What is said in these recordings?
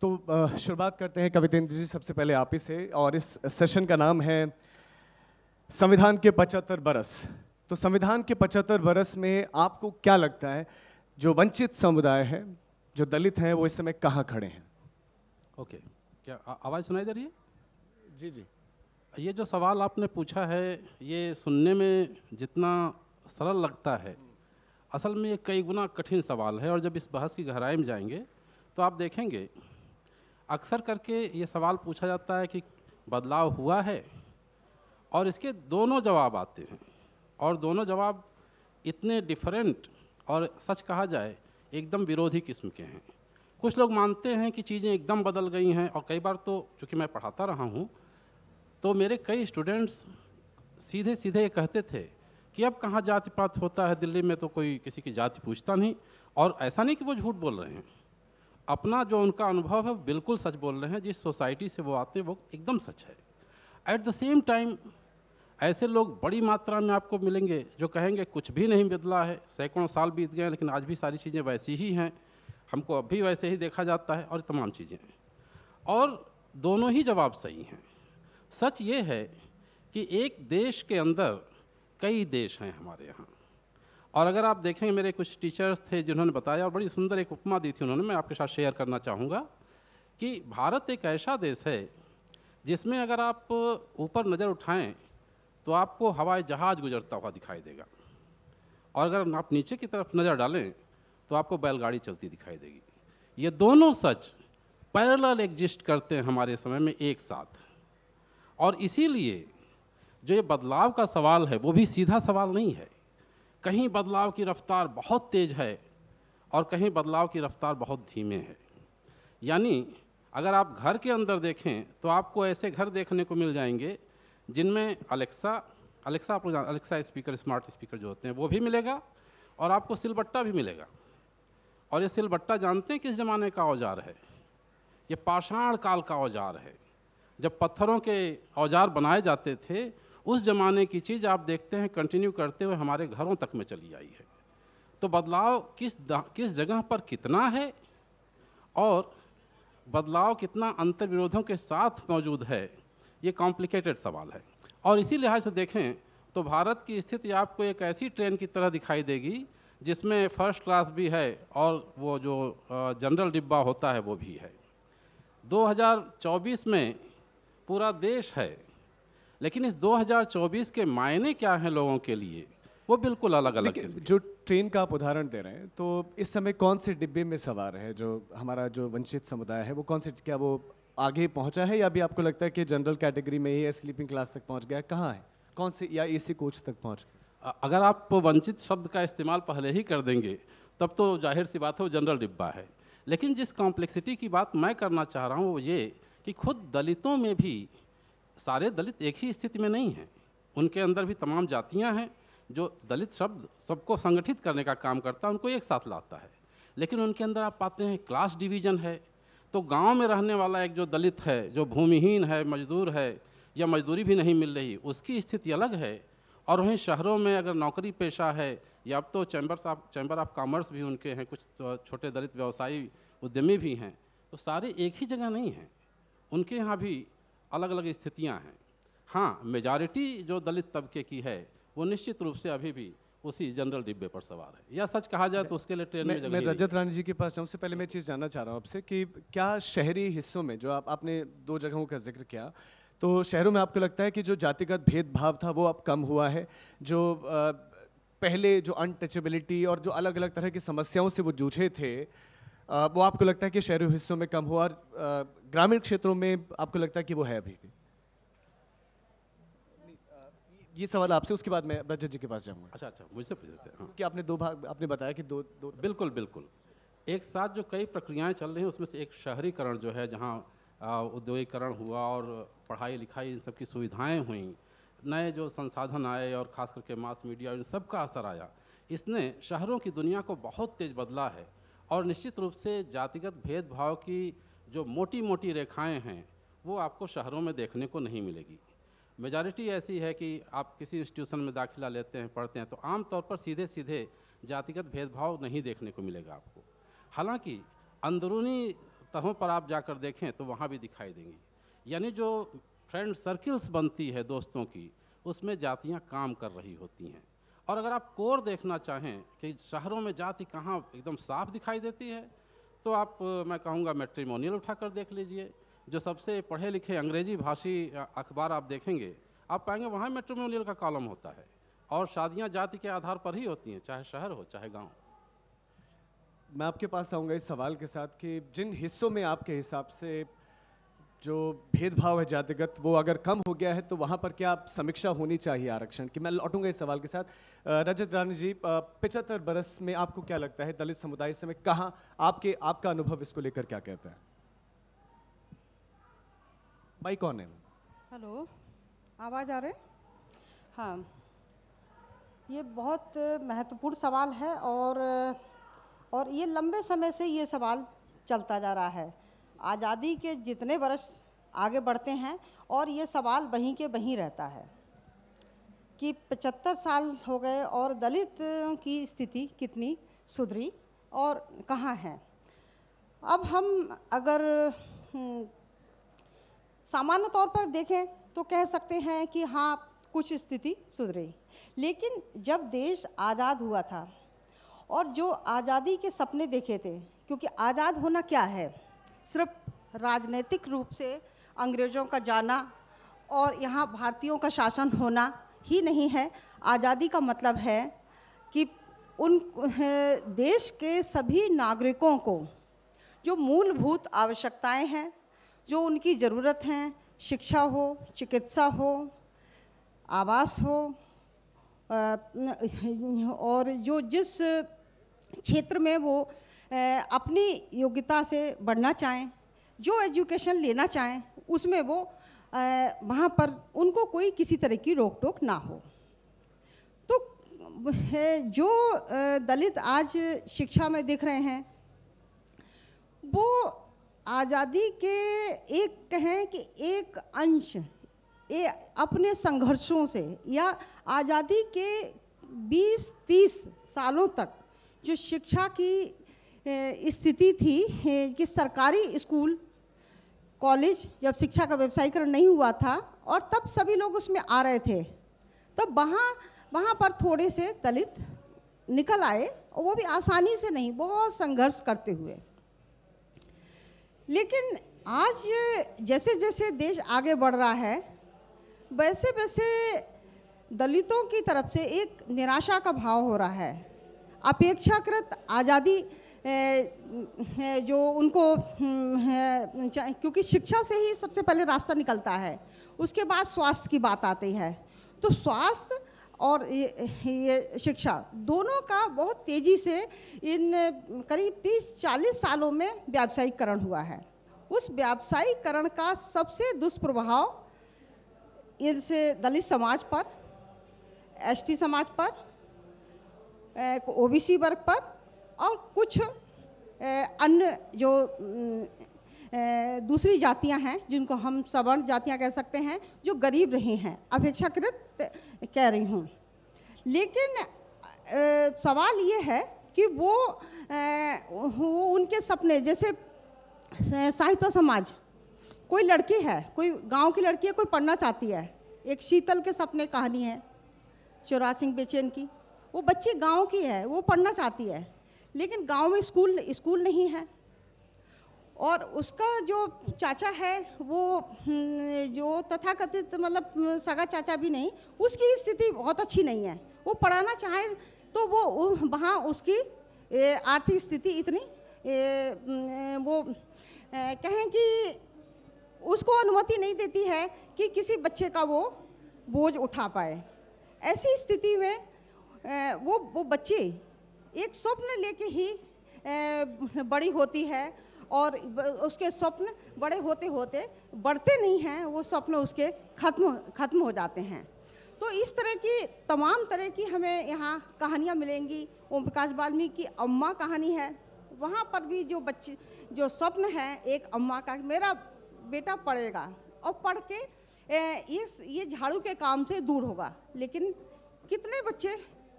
तो शुरुआत करते हैं कवितेंद्र जी, सबसे पहले आप ही से। और इस सेशन का नाम है संविधान के 75 बरस। तो संविधान के 75 बरस में आपको क्या लगता है, जो वंचित समुदाय है, जो दलित हैं, वो इस समय कहाँ खड़े हैं? ओके, क्या आवाज़ सुनाई दे रही है? जी जी। ये जो सवाल आपने पूछा है, ये सुनने में जितना सरल लगता है, असल में ये कई गुना कठिन सवाल है। और जब इस बहस की गहराई में जाएंगे तो आप देखेंगे, अक्सर करके ये सवाल पूछा जाता है कि बदलाव हुआ है, और इसके दोनों जवाब आते हैं, और दोनों जवाब इतने डिफरेंट और सच कहा जाए एकदम विरोधी किस्म के हैं। कुछ लोग मानते हैं कि चीज़ें एकदम बदल गई हैं, और कई बार तो चूँकि मैं पढ़ाता रहा हूँ, तो मेरे कई स्टूडेंट्स सीधे सीधे ये कहते थे कि अब कहाँ जाति पात होता है, दिल्ली में तो कोई किसी की जाति पूछता नहीं। और ऐसा नहीं कि वो झूठ बोल रहे हैं, अपना जो उनका अनुभव है वो बिल्कुल सच बोल रहे हैं। जिस सोसाइटी से वो आते हैं वो एकदम सच है। एट द सेम टाइम ऐसे लोग बड़ी मात्रा में आपको मिलेंगे जो कहेंगे कुछ भी नहीं बदला है, सैकड़ों साल बीत गए लेकिन आज भी सारी चीज़ें वैसी ही हैं, हमको अब भी वैसे ही देखा जाता है, और तमाम चीज़ें। और दोनों ही जवाब सही हैं। सच ये है कि एक देश के अंदर कई देश हैं हमारे यहाँ। और अगर आप देखें, मेरे कुछ टीचर्स थे जिन्होंने बताया, और बड़ी सुंदर एक उपमा दी थी उन्होंने, मैं आपके साथ शेयर करना चाहूँगा कि भारत एक ऐसा देश है जिसमें अगर आप ऊपर नज़र उठाएं तो आपको हवाई जहाज़ गुजरता हुआ दिखाई देगा, और अगर आप नीचे की तरफ नज़र डालें तो आपको बैलगाड़ी चलती दिखाई देगी। ये दोनों सच पैरेलल एग्जिस्ट करते हैं हमारे समय में एक साथ। और इसीलिए जो ये बदलाव का सवाल है वो भी सीधा सवाल नहीं है। कहीं बदलाव की रफ्तार बहुत तेज़ है और कहीं बदलाव की रफ्तार बहुत धीमे है। यानी अगर आप घर के अंदर देखें तो आपको ऐसे घर देखने को मिल जाएंगे जिनमें अलेक्सा स्पीकर, स्मार्ट स्पीकर जो होते हैं वो भी मिलेगा, और आपको सिलबट्टा भी मिलेगा। और ये सिलबट्टा जानते हैं किस ज़माने का औजार है? ये पाषाण काल का औजार है। जब पत्थरों के औजार बनाए जाते थे, उस ज़माने की चीज़ आप देखते हैं कंटिन्यू करते हुए हमारे घरों तक में चली आई है। तो बदलाव किस जगह पर कितना है, और बदलाव कितना अंतर विरोधों के साथ मौजूद है, ये कॉम्प्लिकेटेड सवाल है। और इसी लिहाज से देखें तो भारत की स्थिति आपको एक ऐसी ट्रेन की तरह दिखाई देगी जिसमें फर्स्ट क्लास भी है और वो जो जनरल डिब्बा होता है वो भी है। 2024 में पूरा देश है, लेकिन इस 2024 के मायने क्या हैं लोगों के लिए, वो बिल्कुल अलग अलग किस्म के। जो ट्रेन का आप उदाहरण दे रहे हैं, तो इस समय कौन से डिब्बे में सवार है जो हमारा जो वंचित समुदाय है? वो कौन से, क्या वो आगे पहुंचा है, या अभी आपको लगता है कि जनरल कैटेगरी में ही है, स्लीपिंग क्लास तक पहुंच गया? कहाँ है, कौन से, या एसी कोच तक पहुंच गया? अगर आप वंचित शब्द का इस्तेमाल पहले ही कर देंगे तब तो जाहिर सी बात है वो जनरल डिब्बा है। लेकिन जिस कॉम्प्लेक्सिटी की बात मैं करना चाह रहा हूँ वो ये कि खुद दलितों में भी सारे दलित एक ही स्थिति में नहीं हैं। उनके अंदर भी तमाम जातियाँ हैं। जो दलित शब्द सबको संगठित करने का काम करता है, उनको एक साथ लाता है। लेकिन उनके अंदर आप पाते हैं क्लास डिवीज़न है। तो गांव में रहने वाला एक जो दलित है, जो भूमिहीन है, मजदूर है, या मजदूरी भी नहीं मिल रही, उसकी स्थिति अलग है। और वहीं शहरों में अगर नौकरी पेशा है, या अब तो चैम्बर ऑफ कॉमर्स भी उनके हैं, कुछ तो छोटे दलित व्यवसायी उद्यमी भी हैं, तो सारे एक ही जगह नहीं हैं, उनके यहाँ भी अलग अलग स्थितियाँ हैं। हाँ, मेजॉरिटी जो दलित तबके की है वो निश्चित रूप से अभी भी उसी जनरल डिब्बे पर सवार है, या सच कहा जाए तो उसके लिए ट्रेन में जगह मैं ही नहीं रजत है। रानी जी के पास जाऊँ से पहले मैं चीज़ जानना चाह रहा हूँ आपसे कि क्या शहरी हिस्सों में, जो आपने दो जगहों का जिक्र किया, तो शहरों में आपको लगता है कि जो जातिगत भेदभाव था वो अब कम हुआ है? जो पहले जो अनटचेबिलिटी और जो अलग अलग तरह की समस्याओं से वो जूझे थे, वो आपको लगता है कि शहरी हिस्सों में कम हुआ, और ग्रामीण क्षेत्रों में आपको लगता है कि वो है अभी भी? ये सवाल आपसे, उसके बाद मैं रजत जी के पास जाऊंगा। अच्छा, मुझसे पूछ रहे थे। हाँ, कि आपने दो भाग, आपने बताया कि दो दो बिल्कुल बिल्कुल। एक साथ जो कई प्रक्रियाएं चल रही हैं उसमें से एक शहरीकरण जो है, जहाँ औद्योगिकरण हुआ और पढ़ाई लिखाई इन सब की सुविधाएं हुई, नए जो संसाधन आए, और ख़ास करके मास मीडिया, इन सब का असर आया। इसने शहरों की दुनिया को बहुत तेज़ बदला है। और निश्चित रूप से जातिगत भेदभाव की जो मोटी मोटी रेखाएं हैं वो आपको शहरों में देखने को नहीं मिलेगी। मेजॉरिटी ऐसी है कि आप किसी इंस्टीट्यूशन में दाखिला लेते हैं, पढ़ते हैं, तो आम तौर पर सीधे सीधे जातिगत भेदभाव नहीं देखने को मिलेगा आपको। हालांकि अंदरूनी सतहों पर आप जाकर देखें तो वहाँ भी दिखाई देंगी। यानी जो फ्रेंड सर्किल्स बनती है दोस्तों की, उसमें जातियाँ काम कर रही होती हैं। और अगर आप कोर देखना चाहें कि शहरों में जाति कहाँ एकदम साफ दिखाई देती है, तो आप मैं कहूँगा मैट्रिमोनियल उठाकर देख लीजिए। जो सबसे पढ़े लिखे अंग्रेजी भाषी अखबार आप देखेंगे, आप पाएंगे वहाँ मैट्रिमोनियल का कॉलम होता है, और शादियाँ जाति के आधार पर ही होती हैं, चाहे शहर हो चाहे गांव। मैं आपके पास आऊँगा इस सवाल के साथ कि जिन हिस्सों में आपके हिसाब से जो भेदभाव है जातिगत, वो अगर कम हो गया है तो वहाँ पर क्या समीक्षा होनी चाहिए आरक्षण की? मैं लौटूंगा इस सवाल के साथ। रजत रानी जी, 75 बरस में आपको क्या लगता है दलित समुदाय से में कहाँ आपका अनुभव इसको लेकर क्या कहता है? भाई कौन है? हेलो, आवाज़ आ रही? हाँ, ये बहुत महत्वपूर्ण सवाल है और ये लंबे समय से ये सवाल चलता जा रहा है। आज़ादी के जितने वर्ष आगे बढ़ते हैं और ये सवाल वहीं के वहीं रहता है कि 75 साल हो गए और दलित की स्थिति कितनी सुधरी और कहाँ है। अब हम अगर सामान्य तौर पर देखें तो कह सकते हैं कि हाँ, कुछ स्थिति सुधरी, लेकिन जब देश आज़ाद हुआ था और जो आज़ादी के सपने देखे थे, क्योंकि आज़ाद होना क्या है, सिर्फ राजनीतिक रूप से अंग्रेज़ों का जाना और यहाँ भारतीयों का शासन होना ही नहीं है। आज़ादी का मतलब है कि उन देश के सभी नागरिकों को जो मूलभूत आवश्यकताएं हैं, जो उनकी ज़रूरत हैं, शिक्षा हो, चिकित्सा हो, आवास हो, और जो जिस क्षेत्र में वो अपनी योग्यता से बढ़ना चाहें, जो एजुकेशन लेना चाहें, उसमें वो वहाँ पर उनको कोई किसी तरह की रोक टोक ना हो। तो जो दलित आज शिक्षा में दिख रहे हैं, वो आज़ादी के एक कहें कि एक अंश अपने संघर्षों से या आज़ादी के 20-30 सालों तक जो शिक्षा की स्थिति थी कि सरकारी स्कूल कॉलेज जब शिक्षा का व्यवसायीकरण नहीं हुआ था और तब सभी लोग उसमें आ रहे थे, तब वहाँ पर थोड़े से दलित निकल आए, और वो भी आसानी से नहीं, बहुत संघर्ष करते हुए। लेकिन आज जैसे जैसे देश आगे बढ़ रहा है, वैसे वैसे दलितों की तरफ से एक निराशा का भाव हो रहा है। अपेक्षाकृत आज़ादी जो उनको क्योंकि शिक्षा से ही सबसे पहले रास्ता निकलता है, उसके बाद स्वास्थ्य की बात आती है। तो स्वास्थ्य और ये शिक्षा दोनों का बहुत तेज़ी से इन करीब 30-40 सालों में व्यावसायीकरण हुआ है। उस व्यावसायीकरण का सबसे दुष्प्रभाव इससे दलित समाज पर, एसटी समाज पर, ओबीसी वर्ग पर और कुछ अन्य जो दूसरी जातियां हैं, जिनको हम सवर्ण जातियां कह सकते हैं, जो गरीब रहे हैं, अपेक्षाकृत कह रही हूँ। लेकिन सवाल ये है कि वो उनके सपने, जैसे साहित्य समाज, कोई लड़की है, कोई गांव की लड़की है, कोई पढ़ना चाहती है, एक शीतल के सपने कहानी है शिवराज सिंह बेचैन की, वो बच्ची गांव की है, वो पढ़ना चाहती है, लेकिन गांव में स्कूल नहीं है, और उसका जो चाचा है वो जो तथाकथित मतलब सगा चाचा भी नहीं, उसकी स्थिति बहुत अच्छी नहीं है। वो पढ़ाना चाहे तो वो वहाँ उसकी आर्थिक स्थिति इतनी वो कहें कि उसको अनुमति नहीं देती है कि किसी बच्चे का वो बोझ उठा पाए। ऐसी स्थिति में वो बच्ची एक स्वप्न लेके ही बड़ी होती है, और उसके स्वप्न बड़े होते होते बढ़ते नहीं हैं, वो स्वप्न उसके खत्म हो जाते हैं। तो इस तरह की तमाम तरह की हमें यहाँ कहानियाँ मिलेंगी। ओम प्रकाश वाल्मीकि की अम्मा कहानी है, वहाँ पर भी जो बच्चे जो स्वप्न है एक अम्मा का, मेरा बेटा पढ़ेगा और पढ़ के ये झाड़ू के काम से दूर होगा, लेकिन कितने बच्चे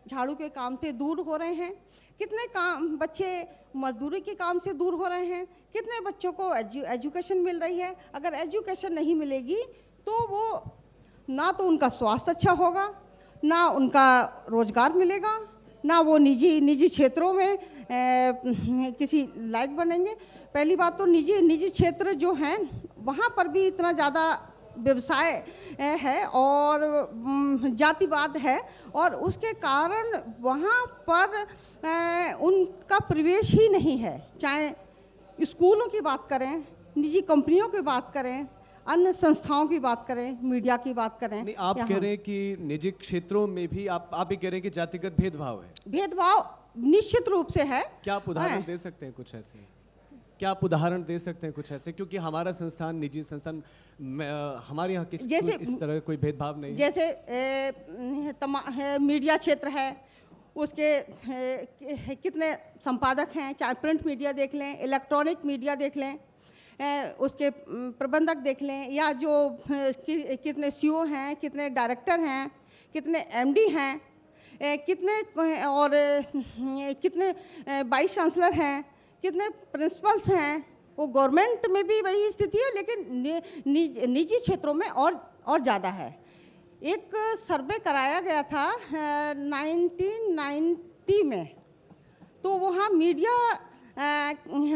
झाड़ू के काम से दूर हो रहे हैं, कितने काम बच्चे मजदूरी के काम से दूर हो रहे हैं, कितने बच्चों को एजुकेशन मिल रही है। अगर एजुकेशन नहीं मिलेगी तो वो ना तो उनका स्वास्थ्य अच्छा होगा, ना उनका रोजगार मिलेगा, ना वो निजी क्षेत्रों में किसी लायक बनेंगे। पहली बात तो निजी क्षेत्र जो हैं वहाँ पर भी इतना ज़्यादा व्यवसाय है और जातिवाद है, और उसके कारण वहाँ पर उनका प्रवेश ही नहीं है। चाहे स्कूलों की बात करें, निजी कंपनियों की बात करें, अन्य संस्थाओं की बात करें, मीडिया की बात करें। नहीं, आप कह रहे हैं कि निजी क्षेत्रों में भी आप भी कह रहे हैं कि जातिगत भेदभाव है। भेदभाव निश्चित रूप से है। क्या आप उदाहरण दे सकते हैं कुछ ऐसे? क्या आप उदाहरण दे सकते हैं कुछ ऐसे? क्योंकि हमारा संस्थान, निजी संस्थान, हमारे यहाँ जैसे इस तरह कोई भेदभाव नहीं है। जैसे मीडिया क्षेत्र है, उसके कितने संपादक हैं, चाहे प्रिंट मीडिया देख लें, इलेक्ट्रॉनिक मीडिया देख लें, उसके प्रबंधक देख लें, या जो कितने सीईओ हैं, कितने डायरेक्टर हैं, कितने एमडी हैं, कितने और कितने वाइस चांसलर हैं, कितने प्रिंसिपल्स हैं। वो गवर्नमेंट में भी वही स्थिति है, लेकिन निजी क्षेत्रों में और ज़्यादा है। एक सर्वे कराया गया था 1990 में, तो वहाँ मीडिया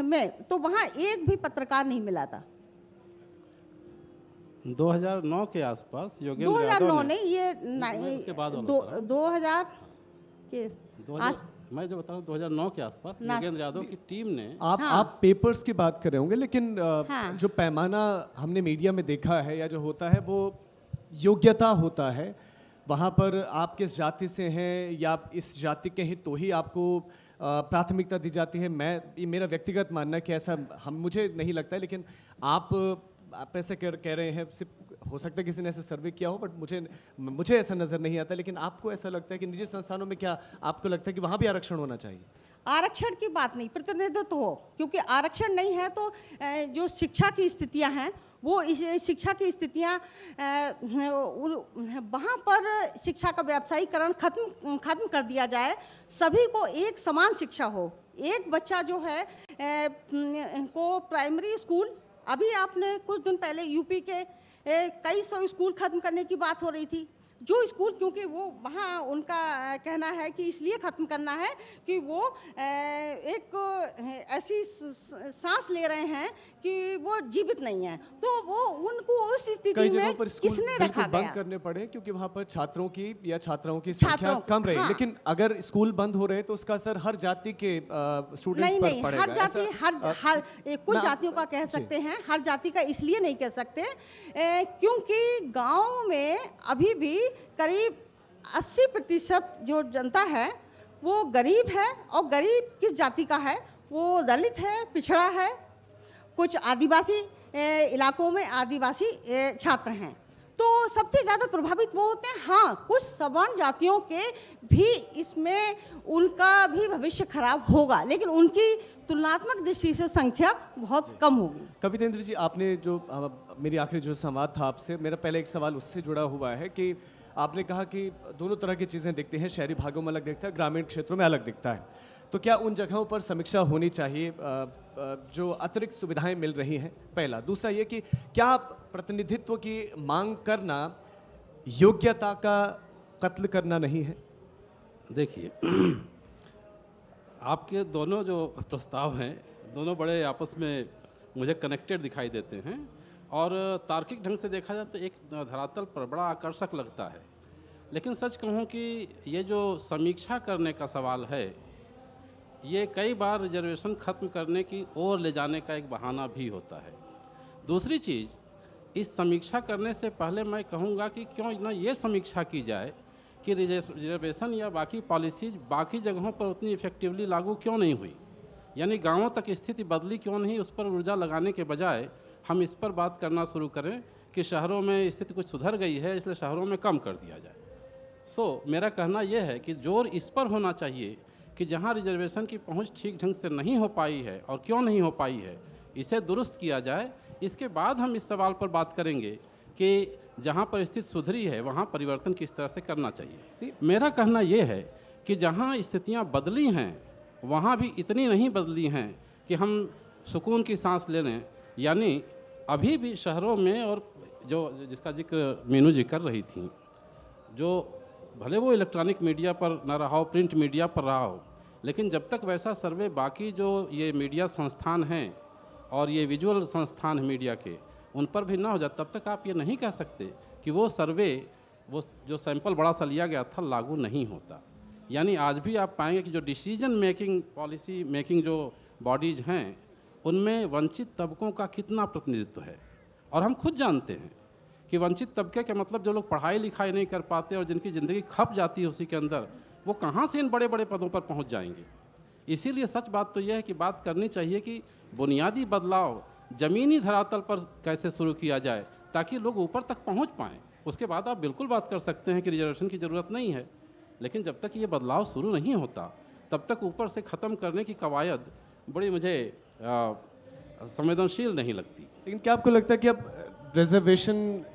में तो वहाँ एक भी पत्रकार नहीं मिला था। 2009 के आसपास योगेंद्र 2009 नहीं, ये उसके बाद 2000 के मैं जो बता रहा हूँ 2009 के आसपास योगेंद्र यादव की टीम ने आप पेपर्स की बात कर रहे होंगे, लेकिन हाँ। जो पैमाना हमने मीडिया में देखा है या जो होता है वो योग्यता होता है। वहाँ पर आप किस जाति से हैं या आप इस जाति के हैं तो ही आपको प्राथमिकता दी जाती है। ये मेरा व्यक्तिगत मानना है कि ऐसा मुझे नहीं लगता है, लेकिन आप ऐसे कह रहे हैं। सिर्फ हो सकता है किसी ने ऐसा सर्वे किया हो, बट मुझे ऐसा नज़र नहीं आता। लेकिन आपको ऐसा लगता है कि निजी संस्थानों में क्या आपको लगता है कि वहाँ भी आरक्षण होना चाहिए? आरक्षण की बात नहीं, प्रतिनिधित्व हो, क्योंकि आरक्षण नहीं है तो जो शिक्षा की स्थितियां हैं वो शिक्षा की स्थितियां वहाँ पर शिक्षा का व्यावसायीकरण खत्म कर दिया जाए, सभी को एक समान शिक्षा हो। एक बच्चा जो है को प्राइमरी स्कूल, अभी आपने कुछ दिन पहले यूपी के कई सौ स्कूल खत्म करने की बात हो रही थी। जो स्कूल, क्योंकि वो वहाँ उनका कहना है कि इसलिए ख़त्म करना है कि वो एक ऐसी सांस ले रहे हैं कि वो जीवित नहीं है, तो वो उनको उस स्थिति में किसने रखा गया? बंद करने पड़े क्योंकि वहाँ पर छात्रों की या छात्राओं की संख्या कम रही। हाँ। लेकिन अगर स्कूल बंद हो रहे तो उसका असर हर जाति के स्टूडेंट्स पर पड़ेगा। हर जाति हर कुछ जातियों का कह सकते हैं, हर जाति का इसलिए नहीं कह सकते क्योंकि गाँव में अभी भी करीब 80% जो जनता है वो गरीब है। और गरीब किस जाति का है? वो दलित है, पिछड़ा है, कुछ आदिवासी इलाकों में आदिवासी छात्र हैं, तो सबसे ज़्यादा प्रभावित वो होते हैं। हाँ, कुछ सवर्ण जातियों के भी इसमें उनका भी भविष्य खराब होगा, लेकिन उनकी तुलनात्मक दृष्टि से संख्या बहुत कम होगी। कवितेंद्र जी, आपने जो मेरी आखिरी जो संवाद था आपसे, मेरा पहले एक सवाल उससे जुड़ा हुआ है कि आपने कहा कि दोनों तरह की चीज़ें दिखती हैं, शहरी भागों में अलग दिखता है, ग्रामीण क्षेत्रों में अलग दिखता है। तो क्या उन जगहों पर समीक्षा होनी चाहिए जो अतिरिक्त सुविधाएं मिल रही हैं? पहला। दूसरा ये कि क्या प्रतिनिधित्व की मांग करना योग्यता का कत्ल करना नहीं है? देखिए, आपके दोनों जो प्रस्ताव हैं दोनों बड़े आपस में मुझे कनेक्टेड दिखाई देते हैं, और तार्किक ढंग से देखा जाए तो एक धरातल पर बड़ा आकर्षक लगता है। लेकिन सच कहूँ कि ये जो समीक्षा करने का सवाल है, ये कई बार रिजर्वेशन ख़त्म करने की ओर ले जाने का एक बहाना भी होता है। दूसरी चीज़, इस समीक्षा करने से पहले मैं कहूँगा कि क्यों ना ये समीक्षा की जाए कि रिजर्वेशन या बाकी पॉलिसीज बाकी जगहों पर उतनी इफ़ेक्टिवली लागू क्यों नहीं हुई, यानी गाँवों तक स्थिति बदली क्यों नहीं। उस पर ऊर्जा लगाने के बजाय हम इस पर बात करना शुरू करें कि शहरों में स्थिति कुछ सुधर गई है, इसलिए शहरों में कम कर दिया जाए। मेरा कहना यह है कि जोर इस पर होना चाहिए कि जहां रिजर्वेशन की पहुंच ठीक ढंग से नहीं हो पाई है और क्यों नहीं हो पाई है, इसे दुरुस्त किया जाए। इसके बाद हम इस सवाल पर बात करेंगे कि जहां पर स्थिति सुधरी है वहां परिवर्तन किस तरह से करना चाहिए। मेरा कहना यह है कि जहाँ स्थितियाँ बदली हैं वहाँ भी इतनी नहीं बदली हैं कि हम सुकून की सांस ले लें। यानी अभी भी शहरों में, और जो जिसका जिक्र मीनू जी कर रही थी, जो भले वो इलेक्ट्रॉनिक मीडिया पर ना रहा हो, प्रिंट मीडिया पर रहा हो, लेकिन जब तक वैसा सर्वे बाकी जो ये मीडिया संस्थान हैं और ये विजुअल संस्थान हैं मीडिया के, उन पर भी ना हो जाए, तब तक आप ये नहीं कह सकते कि वो सर्वे, वो जो सैंपल बड़ा सा लिया गया था, लागू नहीं होता। यानी आज भी आप पाएंगे कि जो डिसीजन मेकिंग, पॉलिसी मेकिंग जो बॉडीज़ हैं, उनमें वंचित तबकों का कितना प्रतिनिधित्व है। और हम खुद जानते हैं कि वंचित तबके के मतलब जो लोग पढ़ाई लिखाई नहीं कर पाते और जिनकी ज़िंदगी खप जाती है उसी के अंदर, वो कहाँ से इन बड़े बड़े पदों पर पहुँच जाएंगे। इसीलिए सच बात तो यह है कि बात करनी चाहिए कि बुनियादी बदलाव ज़मीनी धरातल पर कैसे शुरू किया जाए ताकि लोग ऊपर तक पहुँच पाएँ। उसके बाद आप बिल्कुल बात कर सकते हैं कि रिजर्वेशन की ज़रूरत नहीं है, लेकिन जब तक ये बदलाव शुरू नहीं होता तब तक ऊपर से ख़त्म करने की कवायद बड़ी मुझे संवेदनशील नहीं लगती। लेकिन क्या आपको लगता है कि अब रिजर्वेशन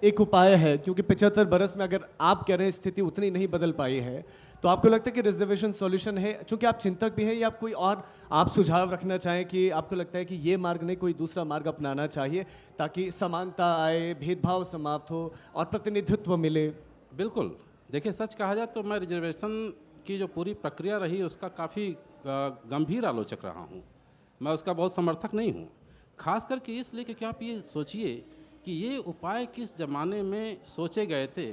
एक उपाय है? क्योंकि 75 बरस में अगर आप कह रहे हैं स्थिति उतनी नहीं बदल पाई है, तो आपको लगता है कि रिजर्वेशन सॉल्यूशन है? चूंकि आप चिंतक भी हैं, या आप कोई और आप सुझाव रखना चाहें कि आपको लगता है कि ये मार्ग नहीं, कोई दूसरा मार्ग अपनाना चाहिए ताकि समानता आए, भेदभाव समाप्त हो और प्रतिनिधित्व मिले? बिल्कुल, देखिए सच कहा जाए तो मैं रिजर्वेशन की जो पूरी प्रक्रिया रही उसका काफ़ी गंभीर आलोचक रहा हूँ। मैं उसका बहुत समर्थक नहीं हूँ, खास करके इसलिए क्योंकि आप ये सोचिए कि ये उपाय किस ज़माने में सोचे गए थे,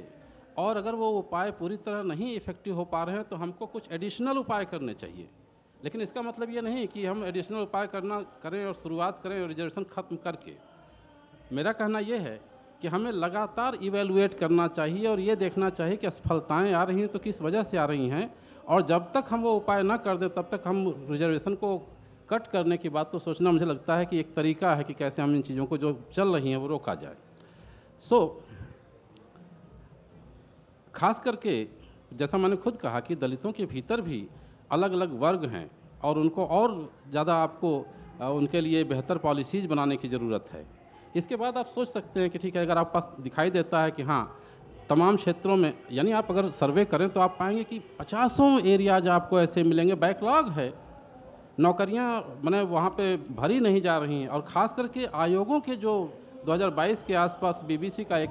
और अगर वो उपाय पूरी तरह नहीं इफ़ेक्टिव हो पा रहे हैं तो हमको कुछ एडिशनल उपाय करने चाहिए। लेकिन इसका मतलब ये नहीं कि हम एडिशनल उपाय करें और शुरुआत करें और रिजर्वेशन ख़त्म करके। मेरा कहना ये है कि हमें लगातार इवेलुएट करना चाहिए और ये देखना चाहिए कि असफलताएँ आ रही हैं तो किस वजह से आ रही हैं, और जब तक हम वो उपाय ना कर दें तब तक हम रिजर्वेशन को कट करने की बात तो सोचना मुझे लगता है कि एक तरीका है कि कैसे हम इन चीज़ों को जो चल रही हैं वो रोका जाए। खास करके जैसा मैंने खुद कहा कि दलितों के भीतर भी अलग अलग वर्ग हैं और उनको और ज़्यादा आपको उनके लिए बेहतर पॉलिसीज़ बनाने की ज़रूरत है। इसके बाद आप सोच सकते हैं कि ठीक है, अगर आप पास दिखाई देता है कि हाँ तमाम क्षेत्रों में, यानी आप अगर सर्वे करें तो आप पाएंगे कि 50 एरियाज आपको ऐसे मिलेंगे, बैकलॉग है, नौकरियां मैंने वहाँ पे भरी नहीं जा रही हैं। और ख़ास करके आयोगों के जो 2022 के आसपास बीबीसी का एक,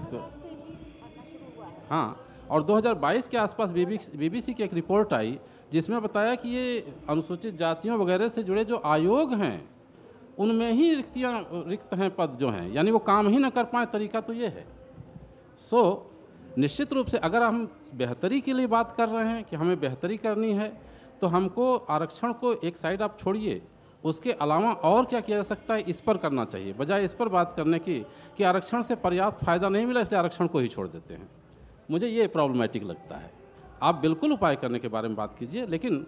हाँ, और 2022 के आसपास बीबीसी की एक रिपोर्ट आई जिसमें बताया कि ये अनुसूचित जातियों वगैरह से जुड़े जो आयोग हैं उनमें ही रिक्त हैं पद जो हैं, यानी वो काम ही ना कर पाए। तरीका तो ये है। निश्चित रूप से अगर हम बेहतरी के लिए बात कर रहे हैं कि हमें बेहतरी करनी है तो हमको आरक्षण को एक साइड आप छोड़िए, उसके अलावा और क्या किया जा सकता है इस पर करना चाहिए, बजाय इस पर बात करने की कि आरक्षण से पर्याप्त फ़ायदा नहीं मिला इसलिए आरक्षण को ही छोड़ देते हैं। मुझे ये प्रॉब्लमेटिक लगता है। आप बिल्कुल उपाय करने के बारे में बात कीजिए, लेकिन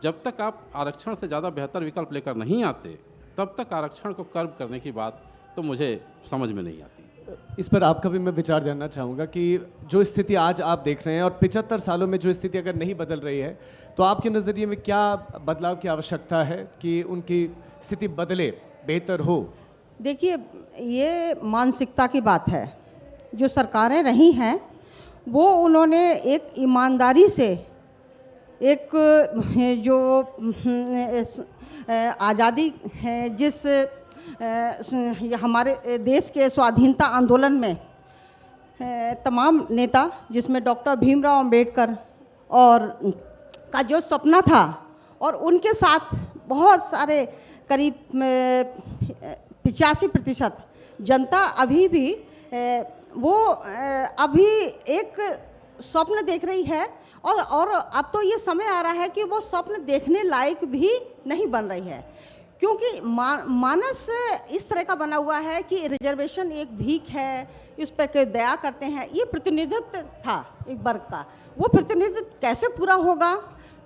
जब तक आप आरक्षण से ज़्यादा बेहतर विकल्प लेकर नहीं आते तब तक आरक्षण को कर्व करने की बात तो मुझे समझ में नहीं आती। इस पर आपका भी मैं विचार जानना चाहूँगा कि जो स्थिति आज आप देख रहे हैं और 75 सालों में जो स्थिति अगर नहीं बदल रही है तो आपके नज़रिए में क्या बदलाव की आवश्यकता है कि उनकी स्थिति बदले, बेहतर हो? देखिए, ये मानसिकता की बात है। जो सरकारें रही हैं वो उन्होंने एक ईमानदारी से एक जो आज़ादी है, जिस हमारे देश के स्वाधीनता आंदोलन में तमाम नेता, जिसमें डॉक्टर भीमराव अंबेडकर और का जो सपना था, और उनके साथ बहुत सारे करीब 85% जनता अभी भी वो अभी एक स्वप्न देख रही है, और अब तो ये समय आ रहा है कि वो स्वप्न देखने लायक भी नहीं बन रही है, क्योंकि मानस इस तरह का बना हुआ है कि रिजर्वेशन एक भीख है, इस पर के दया करते हैं। ये प्रतिनिधित्व था एक वर्ग का, वो प्रतिनिधित्व कैसे पूरा होगा?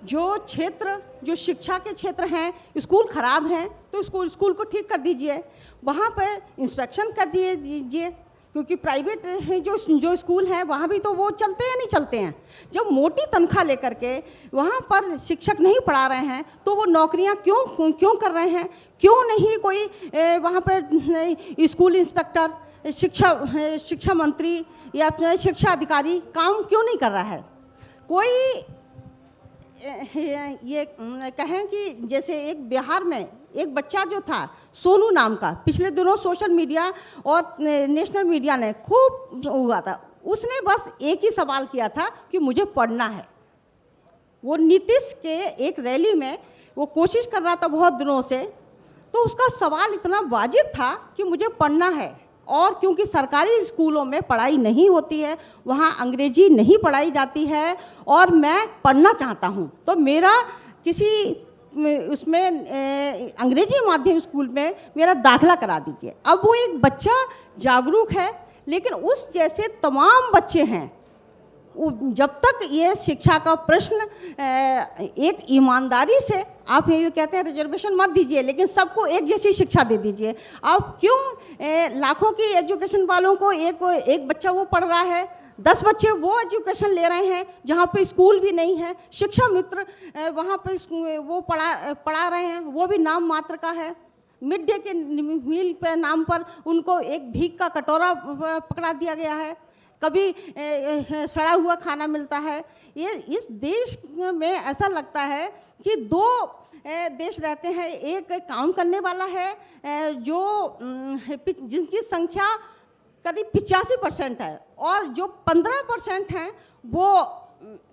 जो क्षेत्र, जो शिक्षा के क्षेत्र हैं, स्कूल खराब हैं तो स्कूल को ठीक कर दीजिए, वहाँ पर इंस्पेक्शन कर दीजिए, क्योंकि प्राइवेट हैं जो स्कूल हैं वहाँ भी तो वो चलते हैं, नहीं चलते हैं। जब मोटी तनख्वाह लेकर के वहाँ पर शिक्षक नहीं पढ़ा रहे हैं तो वो नौकरियाँ क्यों कर रहे हैं? क्यों नहीं कोई वहाँ पर स्कूल इंस्पेक्टर, शिक्षा मंत्री या शिक्षा अधिकारी काम क्यों नहीं कर रहा है? कोई ये कहें कि जैसे एक बिहार में एक बच्चा जो था सोनू नाम का, पिछले दिनों सोशल मीडिया और नेशनल मीडिया ने खूब हुआ था, उसने बस एक ही सवाल किया था कि मुझे पढ़ना है। वो नीतीश के एक रैली में वो कोशिश कर रहा था बहुत दिनों से, तो उसका सवाल इतना वाजिब था कि मुझे पढ़ना है। और क्योंकि सरकारी स्कूलों में पढ़ाई नहीं होती है, वहाँ अंग्रेजी नहीं पढ़ाई जाती है और मैं पढ़ना चाहता हूँ, तो मेरा किसी उसमें अंग्रेजी माध्यम स्कूल में मेरा दाखला करा दीजिए। अब वो एक बच्चा जागरूक है, लेकिन उस जैसे तमाम बच्चे हैं, जब तक ये शिक्षा का प्रश्न एक ईमानदारी से, आप ये कहते हैं रिजर्वेशन मत दीजिए, लेकिन सबको एक जैसी शिक्षा दे दीजिए। आप क्यों लाखों की एजुकेशन वालों को एक बच्चा वो पढ़ रहा है, 10 बच्चे वो एजुकेशन ले रहे हैं जहाँ पे स्कूल भी नहीं है, शिक्षा मित्र वहाँ पे वो पढ़ा रहे हैं, वो भी नाम मात्र का है। मिड डे के मील पे नाम पर उनको एक भीख का कटोरा पकड़ा दिया गया है, कभी सड़ा हुआ खाना मिलता है। ये इस देश में ऐसा लगता है कि दो देश रहते हैं, एक काम करने वाला है जो जिनकी संख्या करीब 85% है, और जो 15% हैं वो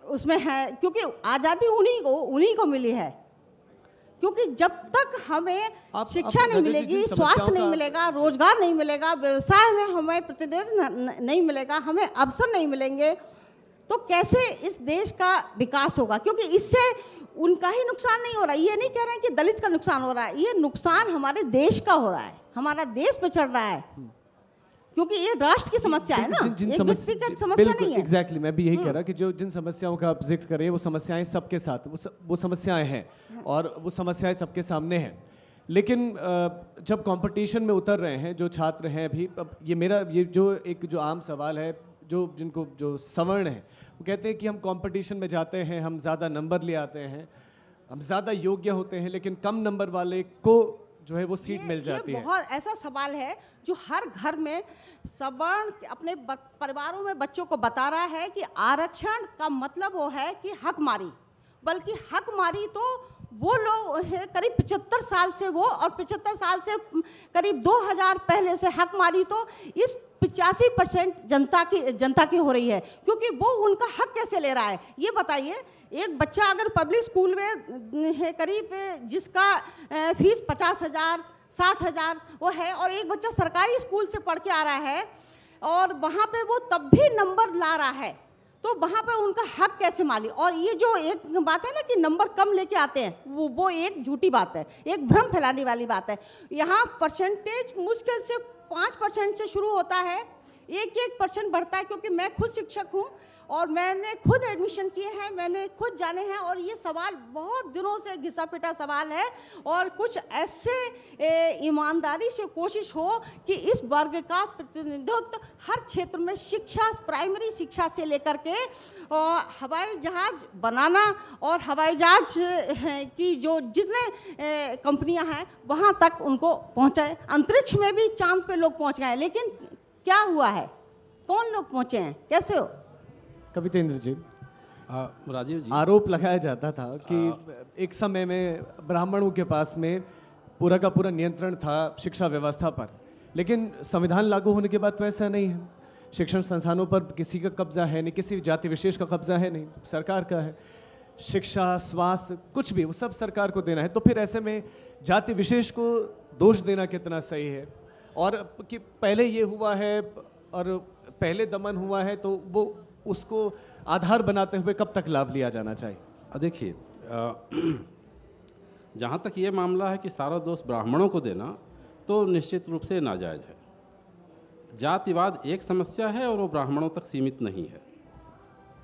उसमें है, क्योंकि आज़ादी उन्हीं को मिली है। क्योंकि जब तक हमें शिक्षा नहीं मिलेगी, स्वास्थ्य नहीं मिलेगा, रोजगार नहीं मिलेगा, व्यवसाय में हमें प्रतिनिधित्व नहीं मिलेगा, हमें अवसर नहीं मिलेंगे, तो कैसे इस देश का विकास होगा? क्योंकि इससे उनका ही नुकसान नहीं हो रहा है। ये नहीं कह रहे हैं कि दलित का नुकसान हो रहा है, ये नुकसान हमारे देश का हो रहा है, हमारा देश पिछड़ रहा है, क्योंकि ये राष्ट्र की समस्या है ना, एक व्यक्तिगत समस्या नहीं है। एग्जैक्टली, मैं भी यही कह रहा कि जो जिन समस्याओं का आप जिक्र करें वो समस्याएं सबके साथ वो समस्याएं हैं और वो समस्याएं सबके सामने हैं। लेकिन जब कंपटीशन में उतर रहे हैं जो छात्र हैं अभी, अब ये जो आम सवाल है, जो सवर्ण है वो कहते हैं कि हम कंपटीशन में जाते हैं, हम ज़्यादा नंबर ले आते हैं, हम ज़्यादा योग्य होते हैं, लेकिन कम नंबर वाले को जो है वो सीट मिल जाती है। बहुत ऐसा सवाल है जो हर घर में सवर्ण अपने परिवारों में बच्चों को बता रहा है कि आरक्षण का मतलब वो है कि हक मारी, बल्कि हक मारी तो वो लोग हैं करीब 75 साल से वो, और 75 साल से करीब 2000 पहले से हक मारी तो इस 85% जनता की हो रही है, क्योंकि वो उनका हक कैसे ले रहा है ये बताइए। एक बच्चा अगर पब्लिक स्कूल में है करीब जिसका फीस 50,000 60,000 वो है, और एक बच्चा सरकारी स्कूल से पढ़ के आ रहा है और वहाँ पे वो तब भी नंबर ला रहा है, तो वहाँ पे उनका हक कैसे माली? और ये जो एक बात है ना कि नंबर कम लेके आते हैं, वो एक झूठी बात है, एक भ्रम फैलाने वाली बात है। यहाँ परसेंटेज मुश्किल से 5% से शुरू होता है, 1% बढ़ता है, क्योंकि मैं खुद शिक्षक हूँ और मैंने खुद एडमिशन किए हैं, मैंने खुद जाने हैं, और ये सवाल बहुत दिनों से घिसा पिटा सवाल है। और कुछ ऐसे ईमानदारी से कोशिश हो कि इस वर्ग का प्रतिनिधित्व हर क्षेत्र में शिक्षा, प्राइमरी शिक्षा से लेकर के हवाई जहाज बनाना और हवाई जहाज की जो जितने कंपनियां हैं वहाँ तक उनको पहुँचाए। अंतरिक्ष में भी चांद पे लोग पहुँच गए, लेकिन क्या हुआ है, कौन लोग पहुँचे हैं, कैसे हो? कवितेंद्र जी, राजीव जी, आरोप लगाया जाता था कि एक समय में ब्राह्मणों के पास में पूरा का पूरा नियंत्रण था शिक्षा व्यवस्था पर, लेकिन संविधान लागू होने के बाद तो ऐसा नहीं है। शिक्षण संस्थानों पर किसी का कब्जा है नहीं, किसी जाति विशेष का कब्जा है नहीं, सरकार का है। शिक्षा, स्वास्थ्य, कुछ भी वो सब सरकार को देना है। तो फिर ऐसे में जाति विशेष को दोष देना कितना सही है? और कि पहले ये हुआ है और पहले दमन हुआ है, तो वो उसको आधार बनाते हुए कब तक लाभ लिया जाना चाहिए? देखिए, जहाँ तक ये मामला है कि सारा दोष ब्राह्मणों को देना, तो निश्चित रूप से नाजायज़ है। जातिवाद एक समस्या है और वो ब्राह्मणों तक सीमित नहीं है,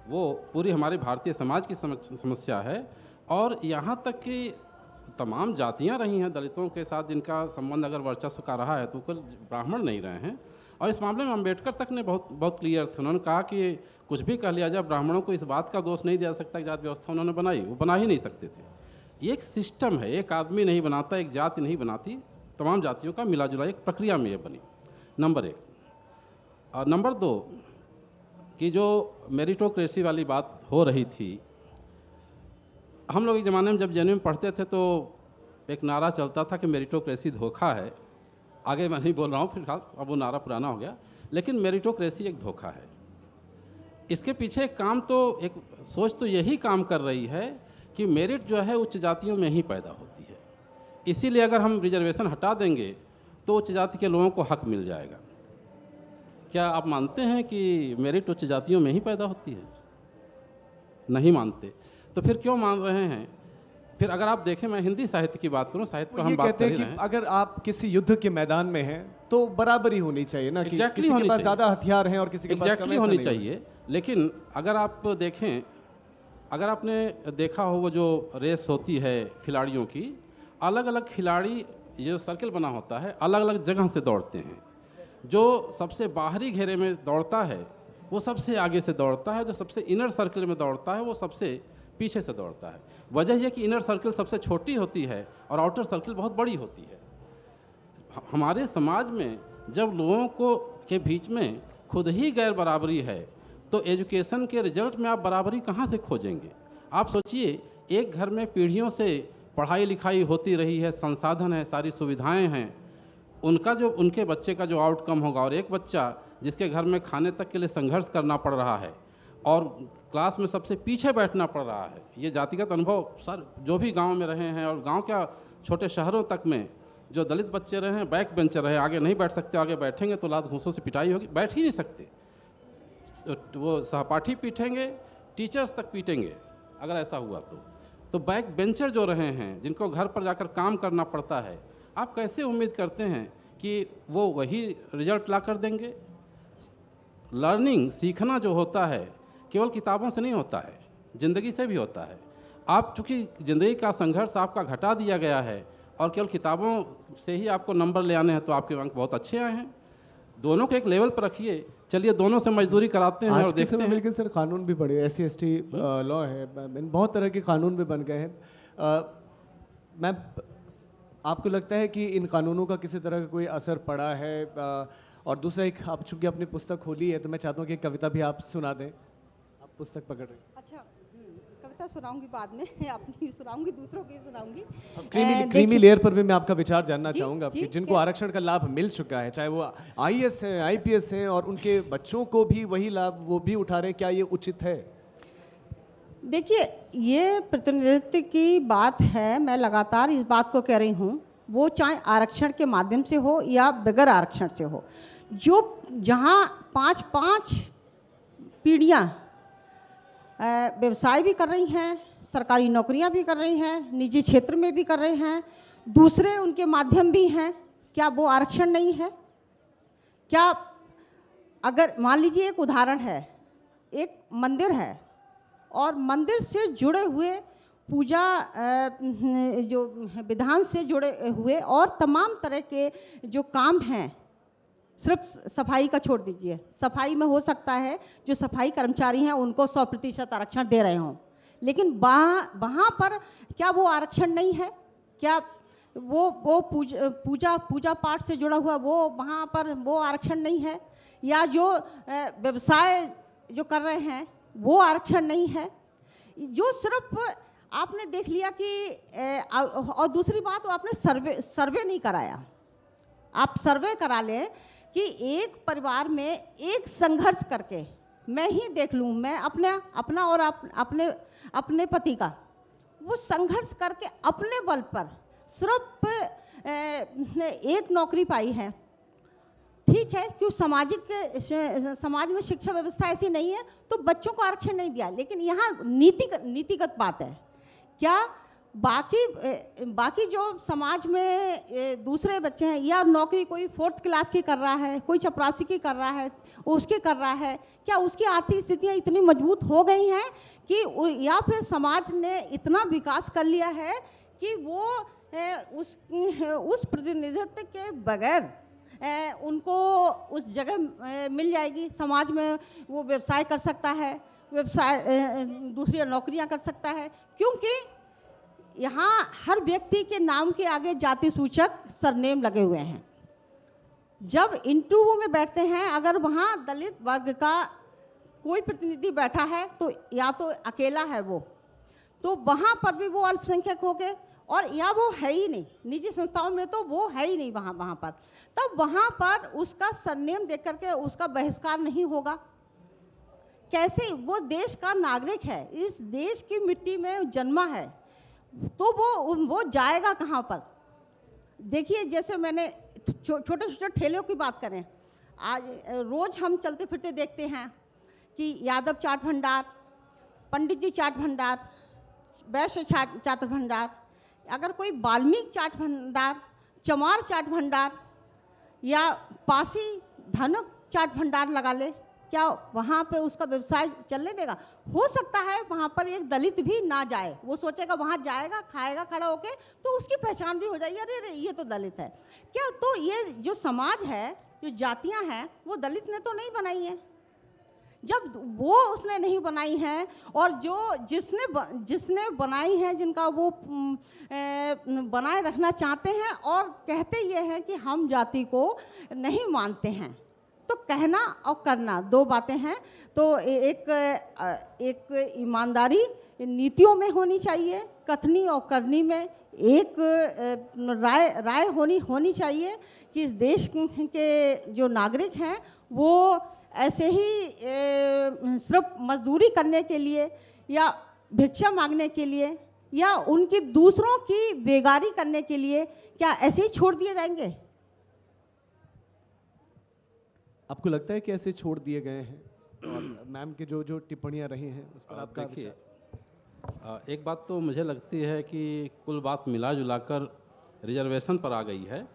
वो पूरी हमारे भारतीय समाज की समस्या है। और यहाँ तक कि तमाम जातियाँ रही हैं दलितों के साथ, जिनका संबंध अगर वर्चस्व का रहा है, तो केवल ब्राह्मण नहीं रहे हैं। और इस मामले में अम्बेडकर तक ने बहुत क्लियर थे, उन्होंने कहा कि कुछ भी कह लिया जाए, ब्राह्मणों को इस बात का दोष नहीं दिया जा सकता कि जाति व्यवस्था उन्होंने बनाई, वो बना ही नहीं सकते थे। ये एक सिस्टम है, एक आदमी नहीं बनाता, एक जाति नहीं बनाती, तमाम जातियों का मिला जुला एक प्रक्रिया में ये बनी, नंबर 1। और नंबर 2 कि जो मेरिटोक्रेसी वाली बात हो रही थी, हम लोग एक ज़माने में जब जेएनयू में पढ़ते थे तो एक नारा चलता था कि मेरिटोक्रेसी धोखा है। आगे मैं नहीं बोल रहा हूँ, फिर अब वो नारा पुराना हो गया, लेकिन मेरिटोक्रेसी एक धोखा है। इसके पीछे एक काम तो, एक सोच तो यही काम कर रही है कि मेरिट जो है उच्च जातियों में ही पैदा होती है। इसीलिए अगर हम रिजर्वेशन हटा देंगे तो उच्च जाति के लोगों को हक मिल जाएगा। क्या आप मानते हैं कि मेरिट उच्च जातियों में ही पैदा होती है? नहीं मानते। तो फिर क्यों मान रहे हैं? फिर अगर आप देखें, मैं हिंदी साहित्य की बात करूं, साहित्य पर वो ये हम बात कहते कर हैं ही कि रहे हैं। अगर आप किसी युद्ध के मैदान में हैं तो बराबरी होनी चाहिए ना, कि Exactly किसी के होनी पास चाहिए। ज़्यादा हथियार हैं और किसी के पास कम, एग्जैक्टली ऐसा होनी नहीं होना चाहिए। लेकिन अगर आप देखें, अगर आपने देखा हो वो जो रेस होती है खिलाड़ियों की, अलग अलग खिलाड़ी, ये जो सर्कल बना होता है, अलग अलग जगह से दौड़ते हैं। जो सबसे बाहरी घेरे में दौड़ता है वो सबसे आगे से दौड़ता है, जो सबसे इनर सर्कल में दौड़ता है वो सबसे पीछे से दौड़ता है। वजह यह कि इनर सर्कल सबसे छोटी होती है और आउटर सर्कल बहुत बड़ी होती है। हमारे समाज में जब लोगों को के बीच में खुद ही गैर बराबरी है तो एजुकेशन के रिजल्ट में आप बराबरी कहाँ से खोजेंगे? आप सोचिए, एक घर में पीढ़ियों से पढ़ाई लिखाई होती रही है, संसाधन है, सारी सुविधाएं हैं, उनका जो, उनके बच्चे का जो आउटकम होगा, और एक बच्चा जिसके घर में खाने तक के लिए संघर्ष करना पड़ रहा है और क्लास में सबसे पीछे बैठना पड़ रहा है। ये जातिगत अनुभव सर जो भी गांव में रहे हैं, और गांव क्या, छोटे शहरों तक में जो दलित बच्चे रहे हैं, बैक बेंचर रहे, आगे नहीं बैठ सकते, आगे बैठेंगे तो लात घूंसों से पिटाई होगी, बैठ ही नहीं सकते। वो सहपाठी पीटेंगे, टीचर्स तक पीटेंगे अगर ऐसा हुआ तो बैक बेंचर जो रहे हैं, जिनको घर पर जाकर काम करना पड़ता है, आप कैसे उम्मीद करते हैं कि वो वही रिजल्ट ला कर देंगे? लर्निंग, सीखना जो होता है केवल किताबों से नहीं होता है, ज़िंदगी से भी होता है। आप चूँकि ज़िंदगी का संघर्ष आपका घटा दिया गया है और केवल किताबों से ही आपको नंबर ले आने हैं, तो आपके अंक बहुत अच्छे आए हैं। दोनों को एक लेवल पर रखिए, चलिए दोनों से मजदूरी कराते हैं और आज के देखते समय हैं। मिलकर सर कानून भी बढ़े, SC ST लॉ है, बहुत तरह के कानून भी बन गए हैं। मैम, आपको लगता है कि इन कानूनों का किसी तरह का कोई असर पड़ा है? और दूसरा, एक आप चूंकि अपनी पुस्तक खोली है तो मैं चाहता हूँ कि एक कविता भी आप सुना दें। आप पुस्तक पकड़ रहे हैं। अच्छा, कविता सुनाऊंगी बाद में अपनी सुनाऊंगी, दूसरों की सुनाऊंगी। क्रीमी लेयर पर भी मैं आपका विचार जानना जी, चाहूँगा जी, कि जिनको क्या? आरक्षण का लाभ मिल चुका है, चाहे वो IAS हैं, IPS हैं, और उनके बच्चों को भी वही लाभ वो भी उठा रहे हैं, क्या ये उचित है? देखिए, ये प्रतिनिधित्व की बात है, मैं लगातार इस बात को कह रही हूँ, वो चाहे आरक्षण के माध्यम से हो या बगैर आरक्षण से हो, जो जहाँ 5-5 पीढ़ियाँ व्यवसाय भी कर रही हैं, सरकारी नौकरियां भी कर रही हैं, निजी क्षेत्र में भी कर रहे हैं, दूसरे उनके माध्यम भी हैं, क्या वो आरक्षण नहीं है? क्या अगर मान लीजिए एक उदाहरण है, एक मंदिर है और मंदिर से जुड़े हुए पूजा जो विधान से जुड़े हुए और तमाम तरह के जो काम हैं, सिर्फ सफाई का छोड़ दीजिए, सफाई में हो सकता है जो सफाई कर्मचारी हैं उनको 100% आरक्षण दे रहे हों, लेकिन वहाँ पर क्या वो आरक्षण नहीं है? क्या वो पूजा पाठ से जुड़ा हुआ वो वहाँ पर वो आरक्षण नहीं है? या जो व्यवसाय जो कर रहे हैं वो आरक्षण नहीं है? जो सिर्फ आपने देख लिया कि और दूसरी बात, वो आपने सर्वे नहीं कराया। आप सर्वे करा लें कि एक परिवार में एक संघर्ष करके, मैं ही देख लूँ, मैं अपना और अपने पति का, वो संघर्ष करके अपने बल पर सिर्फ एक नौकरी पाई है। ठीक है, क्यों समाज में शिक्षा व्यवस्था ऐसी नहीं है तो बच्चों को आरक्षण नहीं दिया, लेकिन यहाँ नीतिगत बात है। क्या बाकी जो समाज में दूसरे बच्चे हैं, या नौकरी कोई 4th क्लास की कर रहा है, कोई चपरासी की कर रहा है, उसके कर रहा है, क्या उसकी आर्थिक स्थितियाँ इतनी मजबूत हो गई हैं कि या फिर समाज ने इतना विकास कर लिया है कि वो उस प्रतिनिधित्व के बगैर उनको उस जगह मिल जाएगी, समाज में वो व्यवसाय कर सकता है, दूसरी नौकरियां कर सकता है? क्योंकि यहाँ हर व्यक्ति के नाम के आगे जाति सूचक सरनेम लगे हुए हैं। जब इंटरव्यू में बैठते हैं, अगर वहाँ दलित वर्ग का कोई प्रतिनिधि बैठा है तो या तो अकेला है वो, तो वहाँ पर भी वो अल्पसंख्यक हो गए, और या वो है ही नहीं, निजी संस्थाओं में तो वो है ही नहीं वहाँ पर, तब वहाँ पर उसका सरनेम देख करके उसका बहिष्कार नहीं होगा? कैसे? वो देश का नागरिक है, इस देश की मिट्टी में जन्मा है, तो वो जाएगा कहाँ पर? देखिए, जैसे मैंने छोटे छोटे ठेलों की बात करें, आज रोज़ हम चलते फिरते देखते हैं कि यादव चाट भंडार, पंडित जी चाट भंडार, वैश्य चाट भंडार, अगर कोई वाल्मीकि चाट भंडार, चमार चाट भंडार या पासी धनुक चाट भंडार लगा ले, क्या वहाँ पे उसका व्यवसाय चलने देगा? हो सकता है वहाँ पर एक दलित भी ना जाए, वो सोचेगा वहाँ जाएगा, खाएगा खड़ा होके, तो उसकी पहचान भी हो जाएगी, अरे अरे ये तो दलित है। क्या तो ये जो समाज है, जो जातियाँ हैं, वो दलित ने तो नहीं बनाई हैं। जब वो उसने नहीं बनाई हैं, और जो जिसने बनाई हैं, जिनका वो बनाए रखना चाहते हैं और कहते ये हैं कि हम जाति को नहीं मानते हैं, तो कहना और करना दो बातें हैं। तो एक ईमानदारी नीतियों में होनी चाहिए, कथनी और करनी में एक राय होनी चाहिए कि इस देश के जो नागरिक हैं वो ऐसे ही सिर्फ मजदूरी करने के लिए या भिक्षा मांगने के लिए या उनकी दूसरों की बेगारी करने के लिए क्या ऐसे ही छोड़ दिए जाएंगे? आपको लगता है कि ऐसे छोड़ दिए गए हैं? और मैम की जो जो टिप्पणियां रही हैं उस पर आपका देखिए, एक बात तो मुझे लगती है कि कुल बात मिला जुलाकर रिजर्वेशन पर आ गई है,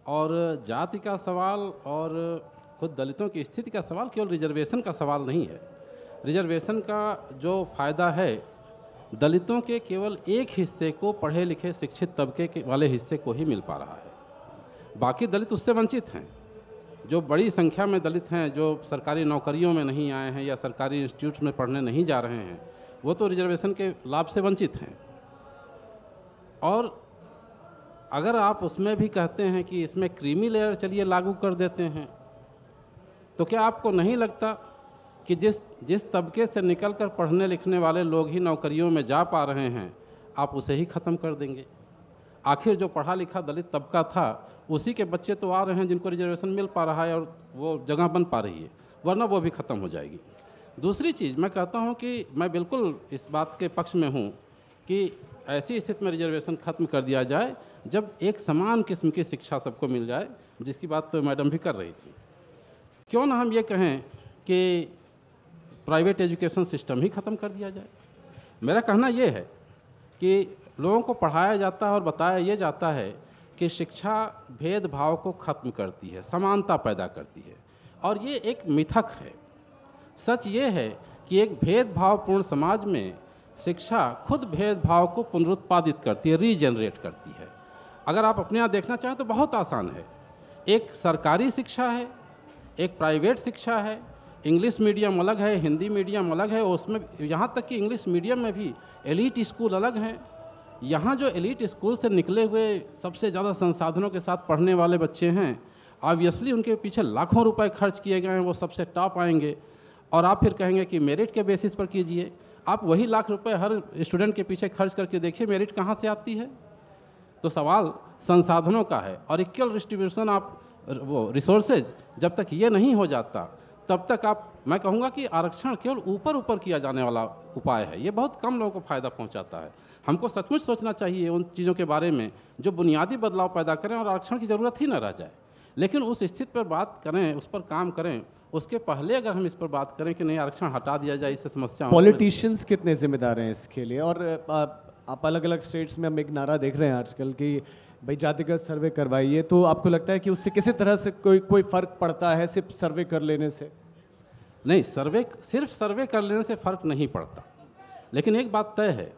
और जाति का सवाल और खुद दलितों की स्थिति का सवाल केवल रिजर्वेशन का सवाल नहीं है। रिजर्वेशन का जो फ़ायदा है, दलितों के केवल एक हिस्से को, पढ़े लिखे शिक्षित तबके के वाले हिस्से को ही मिल पा रहा है, बाकी दलित उससे वंचित हैं। जो बड़ी संख्या में दलित हैं जो सरकारी नौकरियों में नहीं आए हैं या सरकारी इंस्टीट्यूट्स में पढ़ने नहीं जा रहे हैं, वो तो रिजर्वेशन के लाभ से वंचित हैं। और अगर आप उसमें भी कहते हैं कि इसमें क्रीमी लेयर चलिए लागू कर देते हैं, तो क्या आपको नहीं लगता कि जिस तबके से निकलकर पढ़ने लिखने वाले लोग ही नौकरियों में जा पा रहे हैं, आप उसे ही ख़त्म कर देंगे? आखिर जो पढ़ा लिखा दलित तबका था, उसी के बच्चे तो आ रहे हैं जिनको रिजर्वेशन मिल पा रहा है और वो जगह बन पा रही है, वरना वो भी ख़त्म हो जाएगी। दूसरी चीज़ मैं कहता हूँ कि मैं बिल्कुल इस बात के पक्ष में हूँ कि ऐसी स्थिति में रिजर्वेशन ख़त्म कर दिया जाए जब एक समान किस्म की शिक्षा सबको मिल जाए, जिसकी बात तो मैडम भी कर रही थी। क्यों ना हम ये कहें कि प्राइवेट एजुकेशन सिस्टम ही ख़त्म कर दिया जाए। मेरा कहना ये है कि लोगों को पढ़ाया जाता है और बताया ये जाता है कि शिक्षा भेदभाव को ख़त्म करती है, समानता पैदा करती है, और ये एक मिथक है। सच ये है कि एक भेदभावपूर्ण समाज में शिक्षा खुद भेदभाव को पुनरुत्पादित करती है, रीजनरेट करती है। अगर आप अपने यहाँ देखना चाहें तो बहुत आसान है। एक सरकारी शिक्षा है, एक प्राइवेट शिक्षा है, इंग्लिश मीडियम अलग है, हिंदी मीडियम अलग है, उसमें यहाँ तक कि इंग्लिश मीडियम में भी एलीट स्कूल अलग हैं। यहाँ जो एलीट स्कूल से निकले हुए सबसे ज़्यादा संसाधनों के साथ पढ़ने वाले बच्चे हैं, ऑब्वियसली उनके पीछे लाखों रुपए खर्च किए गए हैं, वो सबसे टॉप आएंगे। और आप फिर कहेंगे कि मेरिट के बेसिस पर कीजिए। आप वही लाख रुपए हर स्टूडेंट के पीछे खर्च करके देखिए, मेरिट कहाँ से आती है? तो सवाल संसाधनों का है, और इक्वल डिस्ट्रीब्यूशन आप वो रिसोर्सेज जब तक ये नहीं हो जाता, तब तक मैं कहूँगा कि आरक्षण केवल ऊपर ऊपर किया जाने वाला उपाय है। ये बहुत कम लोगों को फ़ायदा पहुँचाता है। हमको सचमुच सोचना चाहिए उन चीज़ों के बारे में जो बुनियादी बदलाव पैदा करें और आरक्षण की ज़रूरत ही न रह जाए। लेकिन उस स्थिति पर बात करें, उस पर काम करें, उसके पहले अगर हम इस पर बात करें कि नहीं आरक्षण हटा दिया जाए, इससे समस्या। पॉलिटिशियंस कितने जिम्मेदार हैं इसके लिए? और आप अलग अलग स्टेट्स में हम एक नारा देख रहे हैं आजकल कि भाई जातिगत सर्वे करवाइए, तो आपको लगता है कि उससे किसी तरह से कोई फ़र्क पड़ता है सिर्फ सर्वे कर लेने से? नहीं, सिर्फ सर्वे कर लेने से फ़र्क नहीं पड़ता। लेकिन एक बात तय है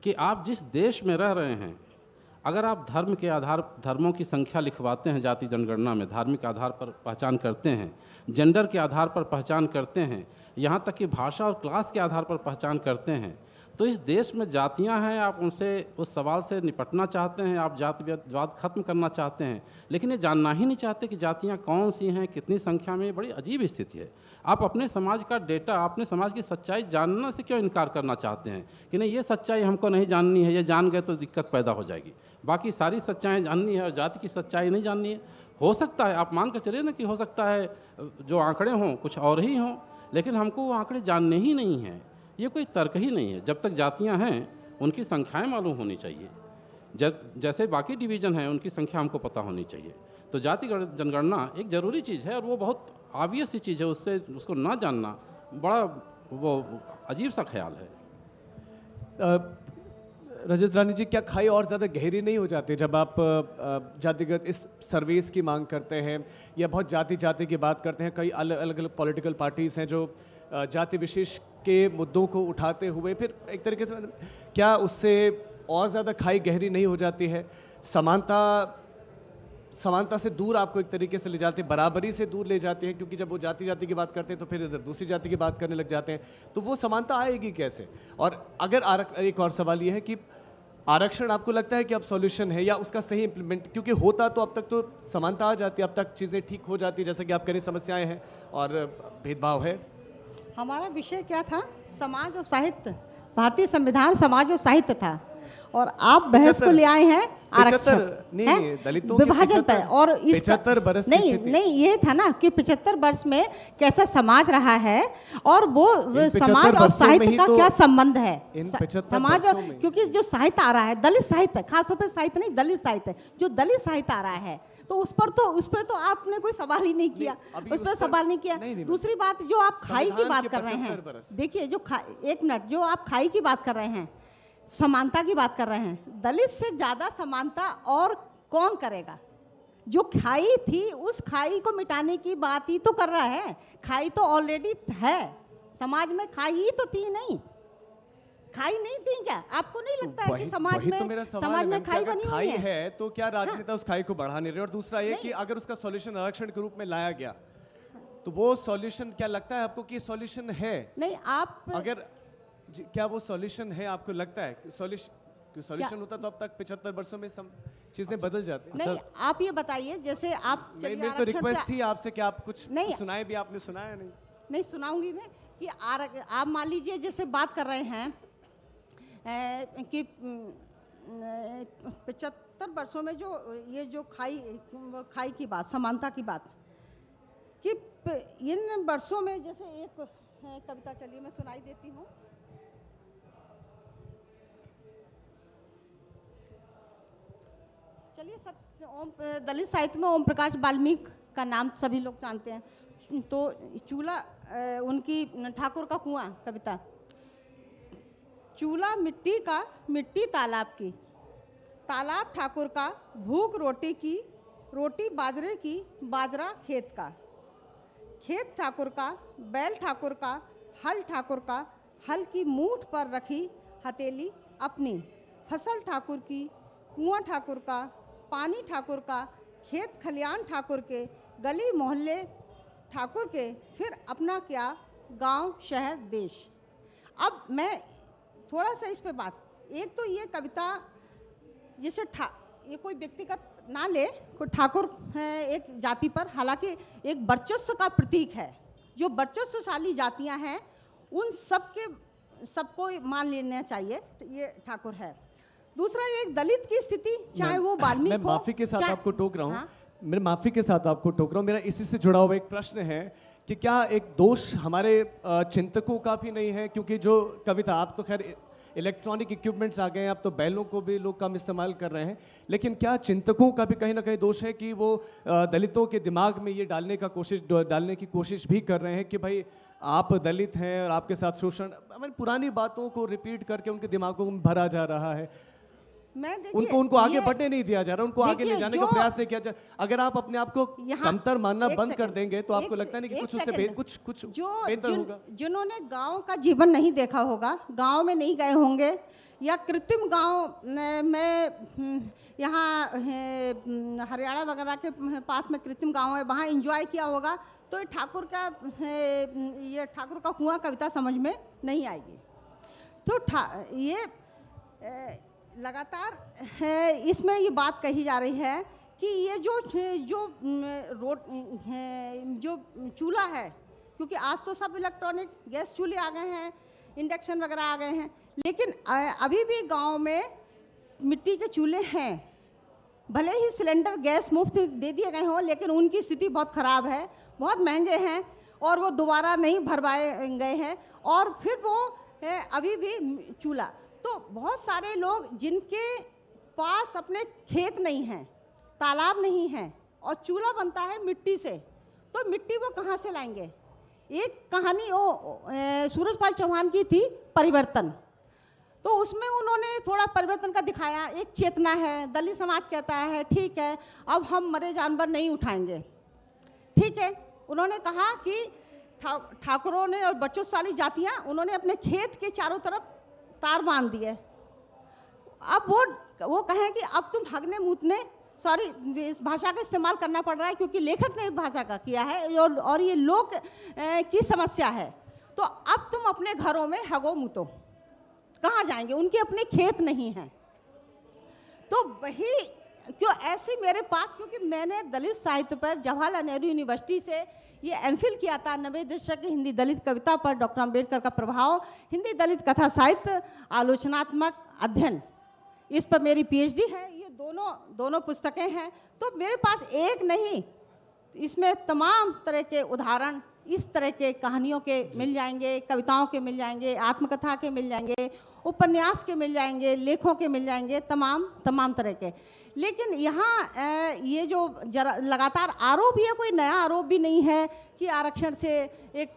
कि आप जिस देश में रह रहे हैं, अगर आप धर्म के आधार धर्मों की संख्या लिखवाते हैं जाति जनगणना में, धार्मिक आधार पर पहचान करते हैं, जेंडर के आधार पर पहचान करते हैं, यहाँ तक कि भाषा और क्लास के आधार पर पहचान करते हैं, तो इस देश में जातियां हैं, आप उनसे उस सवाल से निपटना चाहते हैं, आप जातिवाद खत्म करना चाहते हैं, लेकिन ये जानना ही नहीं चाहते कि जातियां कौन सी हैं, कितनी संख्या में। बड़ी अजीब स्थिति है। आप अपने समाज का डेटा, अपने समाज की सच्चाई जानने से क्यों इनकार करना चाहते हैं कि नहीं, ये सच्चाई हमको नहीं जाननी है, ये जान गए तो दिक्कत पैदा हो जाएगी। बाकी सारी सच्चाई जाननी है और जाति की सच्चाई नहीं जाननी है। हो सकता है, आप मान कर चलिए ना कि हो सकता है जो आंकड़े हों कुछ और ही हों, लेकिन हमको वो आंकड़े जानने ही नहीं हैं। ये कोई तर्क ही नहीं है। जब तक जातियां हैं उनकी संख्याएं मालूम होनी चाहिए, जैसे बाकी डिवीज़न हैं उनकी संख्या हमको पता होनी चाहिए। तो जाति जनगणना एक ज़रूरी चीज़ है और वो बहुत ऑब्वियस सी चीज़ है। उससे उसको ना जानना बड़ा वो अजीब सा ख्याल है। रजत रानी जी, क्या खाई और ज़्यादा गहरी नहीं हो जाती जब आप जातिगत इस सर्विस की मांग करते हैं या बहुत जाति की बात करते हैं? कई अलग अलग पॉलिटिकल पार्टीज़ हैं जो जाति विशेष के मुद्दों को उठाते हुए फिर एक तरीके से क्या उससे और ज़्यादा खाई गहरी नहीं हो जाती है? समानता से दूर आपको एक तरीके से ले जाते हैं, बराबरी से दूर ले जाते हैं, क्योंकि जब वो जाति की बात करते हैं तो फिर इधर दूसरी जाति की बात करने लग जाते हैं, तो वो समानता आएगी कैसे? और अगर एक और सवाल ये है कि आरक्षण आपको लगता है कि अब सॉल्यूशन है या उसका सही इम्प्लीमेंट, क्योंकि होता तो अब तक तो समानता आ जाती, अब तक चीज़ें ठीक हो जाती, जैसे कि आप कह रही समस्याएं हैं और भेदभाव है। हमारा विषय क्या था? समाज और साहित्य। भारतीय संविधान समाज और साहित्य था, और आप बहस को ले आए हैं आरक्षण, नहीं, दलितों के विभाजन पर। और इस 75 बरस नहीं, ये था ना कि 75 वर्ष में कैसा समाज रहा है और वो समाज और साहित्य का क्या संबंध है। समाज और, क्योंकि जो साहित्य आ रहा है दलित साहित्य, खासतौर पर साहित्य नहीं, दलित साहित्य, जो दलित साहित्य आ रहा है, तो उस पर तो आपने कोई सवाल ही नहीं किया, उस पर सवाल नहीं किया। दूसरी बात, जो आप खाई की बात कर रहे हैं, देखिए एक मिनट, जो आप खाई की बात कर रहे हैं, समानता की बात कर रहे हैं, दलित से ज़्यादा समानता और कौन करेगा? जो खाई थी उस खाई को मिटाने की बात ही तो कर रहा है। खाई तो ऑलरेडी है समाज में, खाई ही तो थी नहीं, खाई नहीं थी क्या? आपको नहीं लगता है कि समाज में खाई बनी हुई है? तो क्या राजनेता उस खाई को बढ़ा नहीं रहे? और दूसरा ये कि अगर उसका सॉल्यूशन आरक्षण के रूप में लाया गया तो वो सॉल्यूशन क्या लगता है आपको कि सॉल्यूशन है? नहीं, आप अगर क्या वो सॉल्यूशन है आपको लगता है? सॉल्यूशन होता तो अब तक 75 वर्षों में चीजें बदल जाती। नहीं, आप ये बताइए, जैसे आप मेरी तो रिक्वेस्ट थी आपसे कि आप कुछ सुनाए भी, आपने सुनाया नहीं सुनाऊंगी मैं कि आप मान लीजिए जैसे बात कर रहे हैं कि 75 वर्षों में जो खाई की बात, समानता की बात, कि इन वर्षों में जैसे एक कविता, चलिए मैं सुनाई देती हूँ। चलिए, सब दलित साहित्य में ओम प्रकाश वाल्मीकि का नाम सभी लोग जानते हैं। तो चूल्हा, उनकी ठाकुर का कुआं कविता, चूल्हा मिट्टी का, मिट्टी तालाब की, तालाब ठाकुर का, भूख रोटी की, रोटी बाजरे की, बाजरा खेत का, खेत ठाकुर का, बैल ठाकुर का, हल ठाकुर का, हल की मूठ पर रखी हथेली अपनी, फसल ठाकुर की, कुआं ठाकुर का, पानी ठाकुर का, खेत खलियान ठाकुर के, गली मोहल्ले ठाकुर के, फिर अपना क्या, गांव शहर देश। अब मैं थोड़ा सा इस पे बात, एक तो ये कविता जिसे ये कोई व्यक्तिगत ना ले, कोई ठाकुर है एक जाति पर, हालांकि एक वर्चस्व का प्रतीक है। जो वर्चस्वशाली जातियां हैं उन सबको मान लेना चाहिए, ये ठाकुर है। दूसरा, ये एक दलित की स्थिति, चाहे वो वाल्मीकि हो, मैं माफी के साथ आपको टोक रहा हूँ, मैं माफी के साथ आपको टोक रहा हूँ। मेरा इसी से जुड़ा हुआ एक प्रश्न है कि क्या एक दोष हमारे चिंतकों का भी नहीं है? क्योंकि जो कविता, आप तो खैर इलेक्ट्रॉनिक इक्विपमेंट्स आ गए हैं, अब तो बैलों को भी लोग कम इस्तेमाल कर रहे हैं, लेकिन क्या चिंतकों का भी कहीं ना कहीं दोष है कि वो दलितों के दिमाग में ये डालने की कोशिश भी कर रहे हैं कि भाई आप दलित हैं और आपके साथ शोषण, पुरानी बातों को रिपीट करके उनके दिमागों में भरा जा रहा है। उनको आगे बढ़ने नहीं दिया जा रहा, उनको आगे ले जाने का प्रयास नहीं किया जा। अगर आप अपने आप को कमतर मानना बंद कर देंगे तो आपको लगता नहीं कि कुछ उससे कुछ बेहतर होगा। जिन्होंने गांव का जीवन नहीं देखा होगा, गांव में नहीं गए होंगे, या कृत्रिम गांव में, यहाँ हरियाणा वगैरह के पास में कृत्रिम गांव है, वहाँ एंजॉय किया होगा, तो ये ठाकुर का कुआं कविता समझ में नहीं आएगी। तो ये लगातार है, इसमें ये बात कही जा रही है कि ये जो जो जो चूल्हा है, क्योंकि आज तो सब इलेक्ट्रॉनिक गैस चूल्हे आ गए हैं, इंडक्शन वगैरह आ गए हैं, लेकिन अभी भी गांव में मिट्टी के चूल्हे हैं। भले ही सिलेंडर गैस मुफ्त दे दिए गए हों, लेकिन उनकी स्थिति बहुत ख़राब है, बहुत महंगे हैं और वो दोबारा नहीं भरवाए गए हैं, और फिर वो अभी भी चूल्हा। तो बहुत सारे लोग जिनके पास अपने खेत नहीं हैं, तालाब नहीं हैं, और चूल्हा बनता है मिट्टी से, तो मिट्टी वो कहाँ से लाएंगे। एक कहानी वो सूरजपाल चौहान की थी, परिवर्तन, तो उसमें उन्होंने थोड़ा परिवर्तन का दिखाया। एक चेतना है, दलित समाज कहता है ठीक है अब हम मरे जानवर नहीं उठाएंगे, ठीक है। उन्होंने कहा कि ठाकुरों ने और बचौसाली जातियाँ, उन्होंने अपने खेत के चारों तरफ तार बांध दिए। अब वो कहें कि अब तुम हगने मूतने, सॉरी इस भाषा का इस्तेमाल करना पड़ रहा है क्योंकि लेखक ने इस भाषा का किया है और ये लोक की समस्या है, तो अब तुम अपने घरों में हगो मूतो, कहाँ जाएंगे, उनके अपने खेत नहीं हैं। तो वही क्यों ऐसे मेरे पास, क्योंकि मैंने दलित साहित्य पर जवाहरलाल नेहरू यूनिवर्सिटी से ये एमफिल किया था, 90 दशक की हिंदी दलित कविता पर डॉक्टर अम्बेडकर का प्रभाव, हिंदी दलित कथा साहित्य, आलोचनात्मक अध्ययन, इस पर मेरी पीएचडी है। ये दोनों पुस्तकें हैं। तो मेरे पास एक नहीं, इसमें तमाम तरह के उदाहरण इस तरह के कहानियों के मिल जाएंगे, कविताओं के मिल जाएंगे, आत्मकथा के मिल जाएंगे, उपन्यास के मिल जाएंगे, लेखों के मिल जाएंगे, तमाम तरह के। लेकिन यहाँ ये जो लगातार आरोप, ये कोई नया आरोप भी नहीं है कि आरक्षण से एक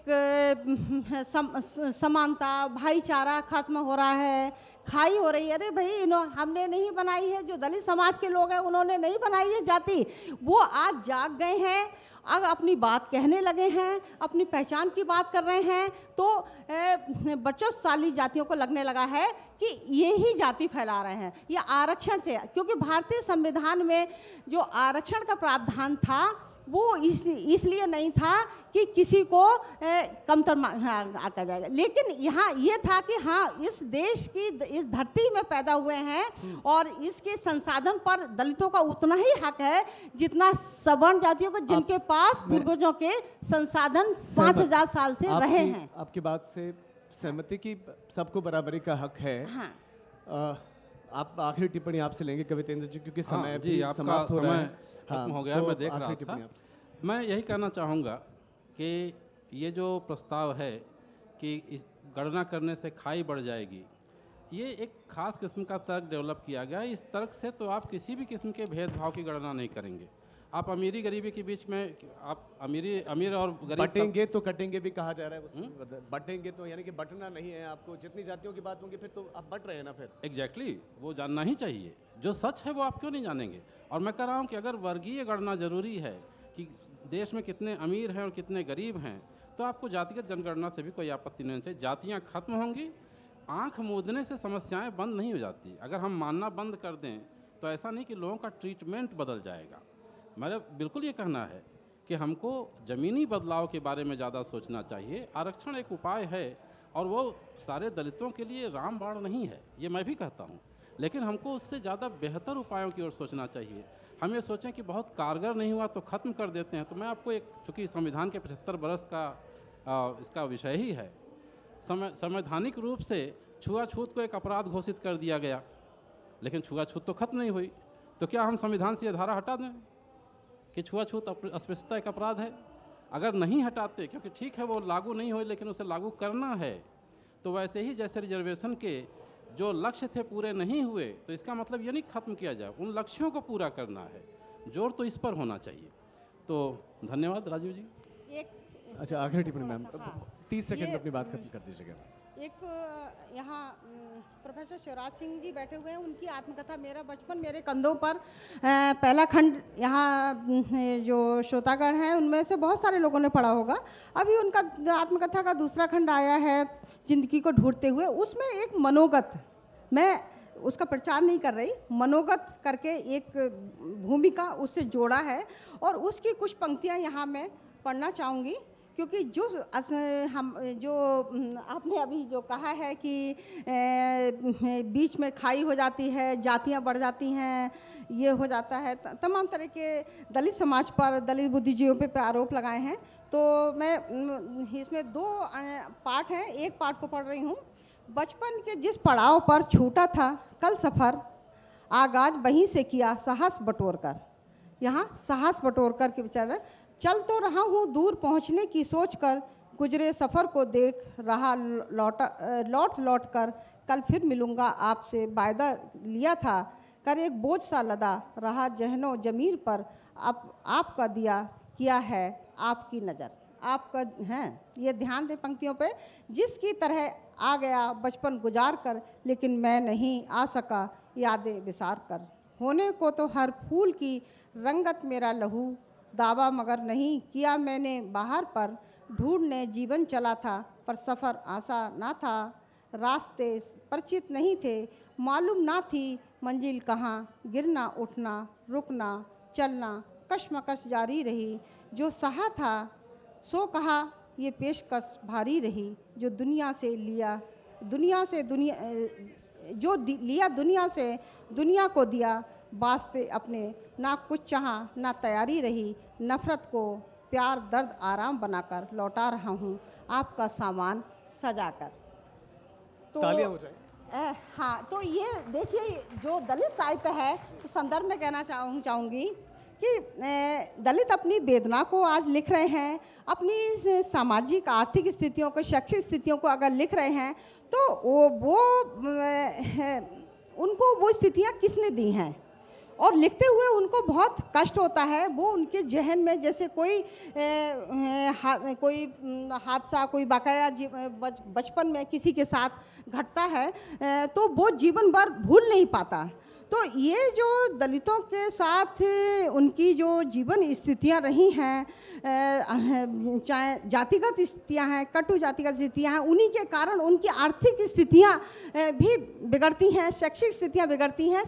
समानता, भाईचारा खत्म हो रहा है, खाई हो रही है। अरे भाई, हमने नहीं बनाई है, जो दलित समाज के लोग हैं उन्होंने नहीं बनाई है जाति, वो आज जाग गए हैं, अब अपनी बात कहने लगे हैं, अपनी पहचान की बात कर रहे हैं। तो बचौसाली जातियों को लगने लगा है कि ये ही जाति फैला रहे हैं, ये आरक्षण से, क्योंकि भारतीय संविधान में जो आरक्षण का प्रावधान था वो इसलिए नहीं था कि किसी को कमतर आका जाएगा, लेकिन यहाँ ये था कि हाँ, इस देश की इस धरती में पैदा हुए हैं और इसके संसाधन पर दलितों का उतना ही हक है जितना सवर्ण जातियों को, जिनके पास पूर्वजों के संसाधन 5000 साल से रहे हैं। आपकी बात से सहमति की सबको बराबरी का हक है। हाँ। आप आखिरी टिप्पणी आपसे लेंगे कवितेंद्र जी, क्योंकि समय जी समाप्त हो रहा है, खत्म हो गया। तो मैं देख रहा था, मैं यही कहना चाहूँगा कि ये जो प्रस्ताव है कि इस गणना करने से खाई बढ़ जाएगी, ये एक खास किस्म का तर्क डेवलप किया गया है। इस तर्क से तो आप किसी भी किस्म के भेदभाव की गणना नहीं करेंगे। आप अमीरी गरीबी के बीच में, आप अमीर और गरीब बटेंगे तो कटेंगे भी कहा जा रहा है। बटेंगे तो यानी कि बटना नहीं है, आपको जितनी जातियों की बात होगी फिर तो आप बट रहे हैं ना फिर। एग्जैक्टली, वो जानना ही चाहिए, जो सच है वो आप क्यों नहीं जानेंगे। और मैं कह रहा हूँ कि अगर वर्गीय गणना जरूरी है कि देश में कितने अमीर हैं और कितने गरीब हैं, तो आपको जातिगत जनगणना से भी कोई आपत्ति नहीं चाहिए। जातियाँ खत्म होंगी, आँख मूंदने से समस्याएँ बंद नहीं हो जाती। अगर हम मानना बंद कर दें तो ऐसा नहीं कि लोगों का ट्रीटमेंट बदल जाएगा। मेरा बिल्कुल ये कहना है कि हमको ज़मीनी बदलाव के बारे में ज़्यादा सोचना चाहिए। आरक्षण एक उपाय है और वो सारे दलितों के लिए रामबाण नहीं है, ये मैं भी कहता हूँ, लेकिन हमको उससे ज़्यादा बेहतर उपायों की ओर सोचना चाहिए। हम ये सोचें कि बहुत कारगर नहीं हुआ तो ख़त्म कर देते हैं। तो मैं आपको एक, चूँकि संविधान के 75 बरस का इसका विषय ही है, संवैधानिक रूप से छुआछूत को एक अपराध घोषित कर दिया गया, लेकिन छुआछूत तो खत्म नहीं हुई। तो क्या हम संविधान से ये धारा हटा दें कि छुआछूत अस्पृश्यता एक अपराध है? अगर नहीं हटाते, क्योंकि ठीक है वो लागू नहीं हुई लेकिन उसे लागू करना है, तो वैसे ही जैसे रिजर्वेशन के जो लक्ष्य थे पूरे नहीं हुए, तो इसका मतलब ये नहीं खत्म किया जाए, उन लक्ष्यों को पूरा करना है। जोर तो इस पर होना चाहिए। तो धन्यवाद राजीव जी। अच्छा, आखिरी टिप्पणी मैम, 30 सेकंड में अपनी बात खत्म कर दीजिएगा। एक यहाँ प्रोफेसर शिवराज सिंह जी बैठे हुए हैं, उनकी आत्मकथा मेरा बचपन मेरे कंधों पर, पहला खंड यहाँ जो श्रोतागण हैं उनमें से बहुत सारे लोगों ने पढ़ा होगा। अभी उनका आत्मकथा का दूसरा खंड आया है, जिंदगी को ढूंढते हुए। उसमें एक मनोगत, मैं उसका प्रचार नहीं कर रही, मनोगत करके एक भूमिका उससे जोड़ा है और उसकी कुछ पंक्तियाँ यहाँ मैं पढ़ना चाहूँगी, क्योंकि हम जो आपने अभी जो कहा है कि बीच में खाई हो जाती है, जातियां बढ़ जाती हैं, ये हो जाता है, तमाम तरह के दलित समाज पर, दलित बुद्धिजीवियों पे आरोप लगाए हैं। तो मैं इसमें दो पार्ट हैं, एक पार्ट को पढ़ रही हूँ। बचपन के जिस पड़ाव पर छूटा था कल सफ़र, आगाज वहीं से किया साहस बटोर कर। यहाँ साहस बटोर कर के बेचारा चल तो रहा हूँ दूर पहुँचने की सोच कर, गुजरे सफ़र को देख रहा लौट कर, कल फिर मिलूँगा आपसे वायदा लिया था, कर एक बोझ सा लदा रहा जहनो ज़मीर पर, अब आपका दिया किया है आपकी नज़र। आपका है ये ध्यान दें पंक्तियों पे। जिसकी तरह आ गया बचपन गुजार कर, लेकिन मैं नहीं आ सका यादें विसार कर। होने को तो हर फूल की रंगत मेरा लहू, दावा मगर नहीं किया मैंने बाहर पर। ढूंढने जीवन चला था पर सफ़र आसान ना था, रास्ते परिचित नहीं थे, मालूम ना थी मंजिल कहाँ। गिरना उठना रुकना चलना कशमकश जारी रही, जो सहा था सो कहा ये पेशकश भारी रही। जो दुनिया से लिया दुनिया से दुनिया जो लिया दुनिया से दुनिया को दिया, वास्ते अपने ना कुछ चाहा ना तैयारी रही। नफ़रत को प्यार दर्द आराम बनाकर, लौटा रहा हूँ आपका सामान सजाकर। तो तालियां हो जाए। हाँ, तो ये देखिए जो दलित साहित्य है, उस संदर्भ में कहना चाहूँगी कि दलित अपनी वेदना को आज लिख रहे हैं, अपनी सामाजिक आर्थिक स्थितियों को, शैक्षिक स्थितियों को अगर लिख रहे हैं, तो उनको वो स्थितियाँ किसने दी हैं, और लिखते हुए उनको बहुत कष्ट होता है। वो उनके जहन में जैसे कोई हादसा, कोई वाकया बचपन में किसी के साथ घटता है, तो वो जीवन भर भूल नहीं पाता। तो ये जो दलितों के साथ उनकी जो जीवन स्थितियां रही हैं, चाहे जातिगत स्थितियां हैं, कटु जातिगत स्थितियां हैं, उन्हीं के कारण उनकी आर्थिक स्थितियां भी बिगड़ती हैं, शैक्षिक स्थितियां बिगड़ती हैं,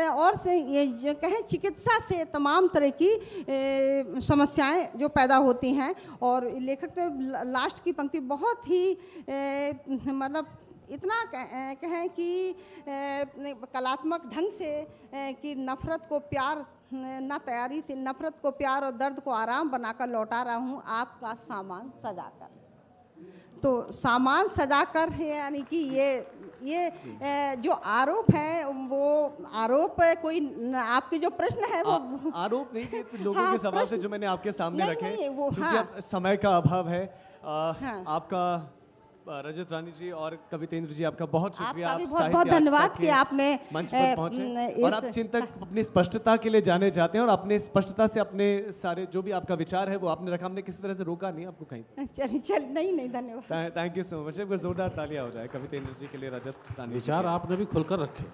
और से ये जो कहें चिकित्सा से तमाम तरह की समस्याएं जो पैदा होती हैं। और लेखक ने लास्ट की पंक्ति बहुत ही मतलब इतना कहें कि कलात्मक ढंग से कि नफ़रत को प्यार ना तैयारी थी, नफ़रत को प्यार और दर्द को आराम बनाकर लौटा रहा हूँ आपका सामान सजाकर। तो सामान सजाकर यानी कि ये जो आरोप है, वो आरोप कोई आपके जो प्रश्न है वो आरोप नहीं थे, तो लोगों हाँ, के सवाल से जो मैंने आपके सामने रखे, क्योंकि हाँ, अब समय का अभाव है। हाँ, आपका रजत रानी जी और कवितेंद्र जी, आपका बहुत शुक्रिया। आपका भी आप बहुत बहुत साहित्य धन्यवाद आस्था कि के आपने मंच पर पहुंचे और आप चिंतक अपनी स्पष्टता के लिए जाने जाते हैं, और अपने स्पष्टता से अपने सारे जो भी आपका विचार है वो आपने रखा, हमने किसी तरह से रोका नहीं आपको कहीं। चल नहीं धन्यवाद। Thank you so much. एक बार जोरदार तालियां हो जाए कवितेंद्र जी के लिए, रजत रानी। विचार आपने भी खुलकर रखे।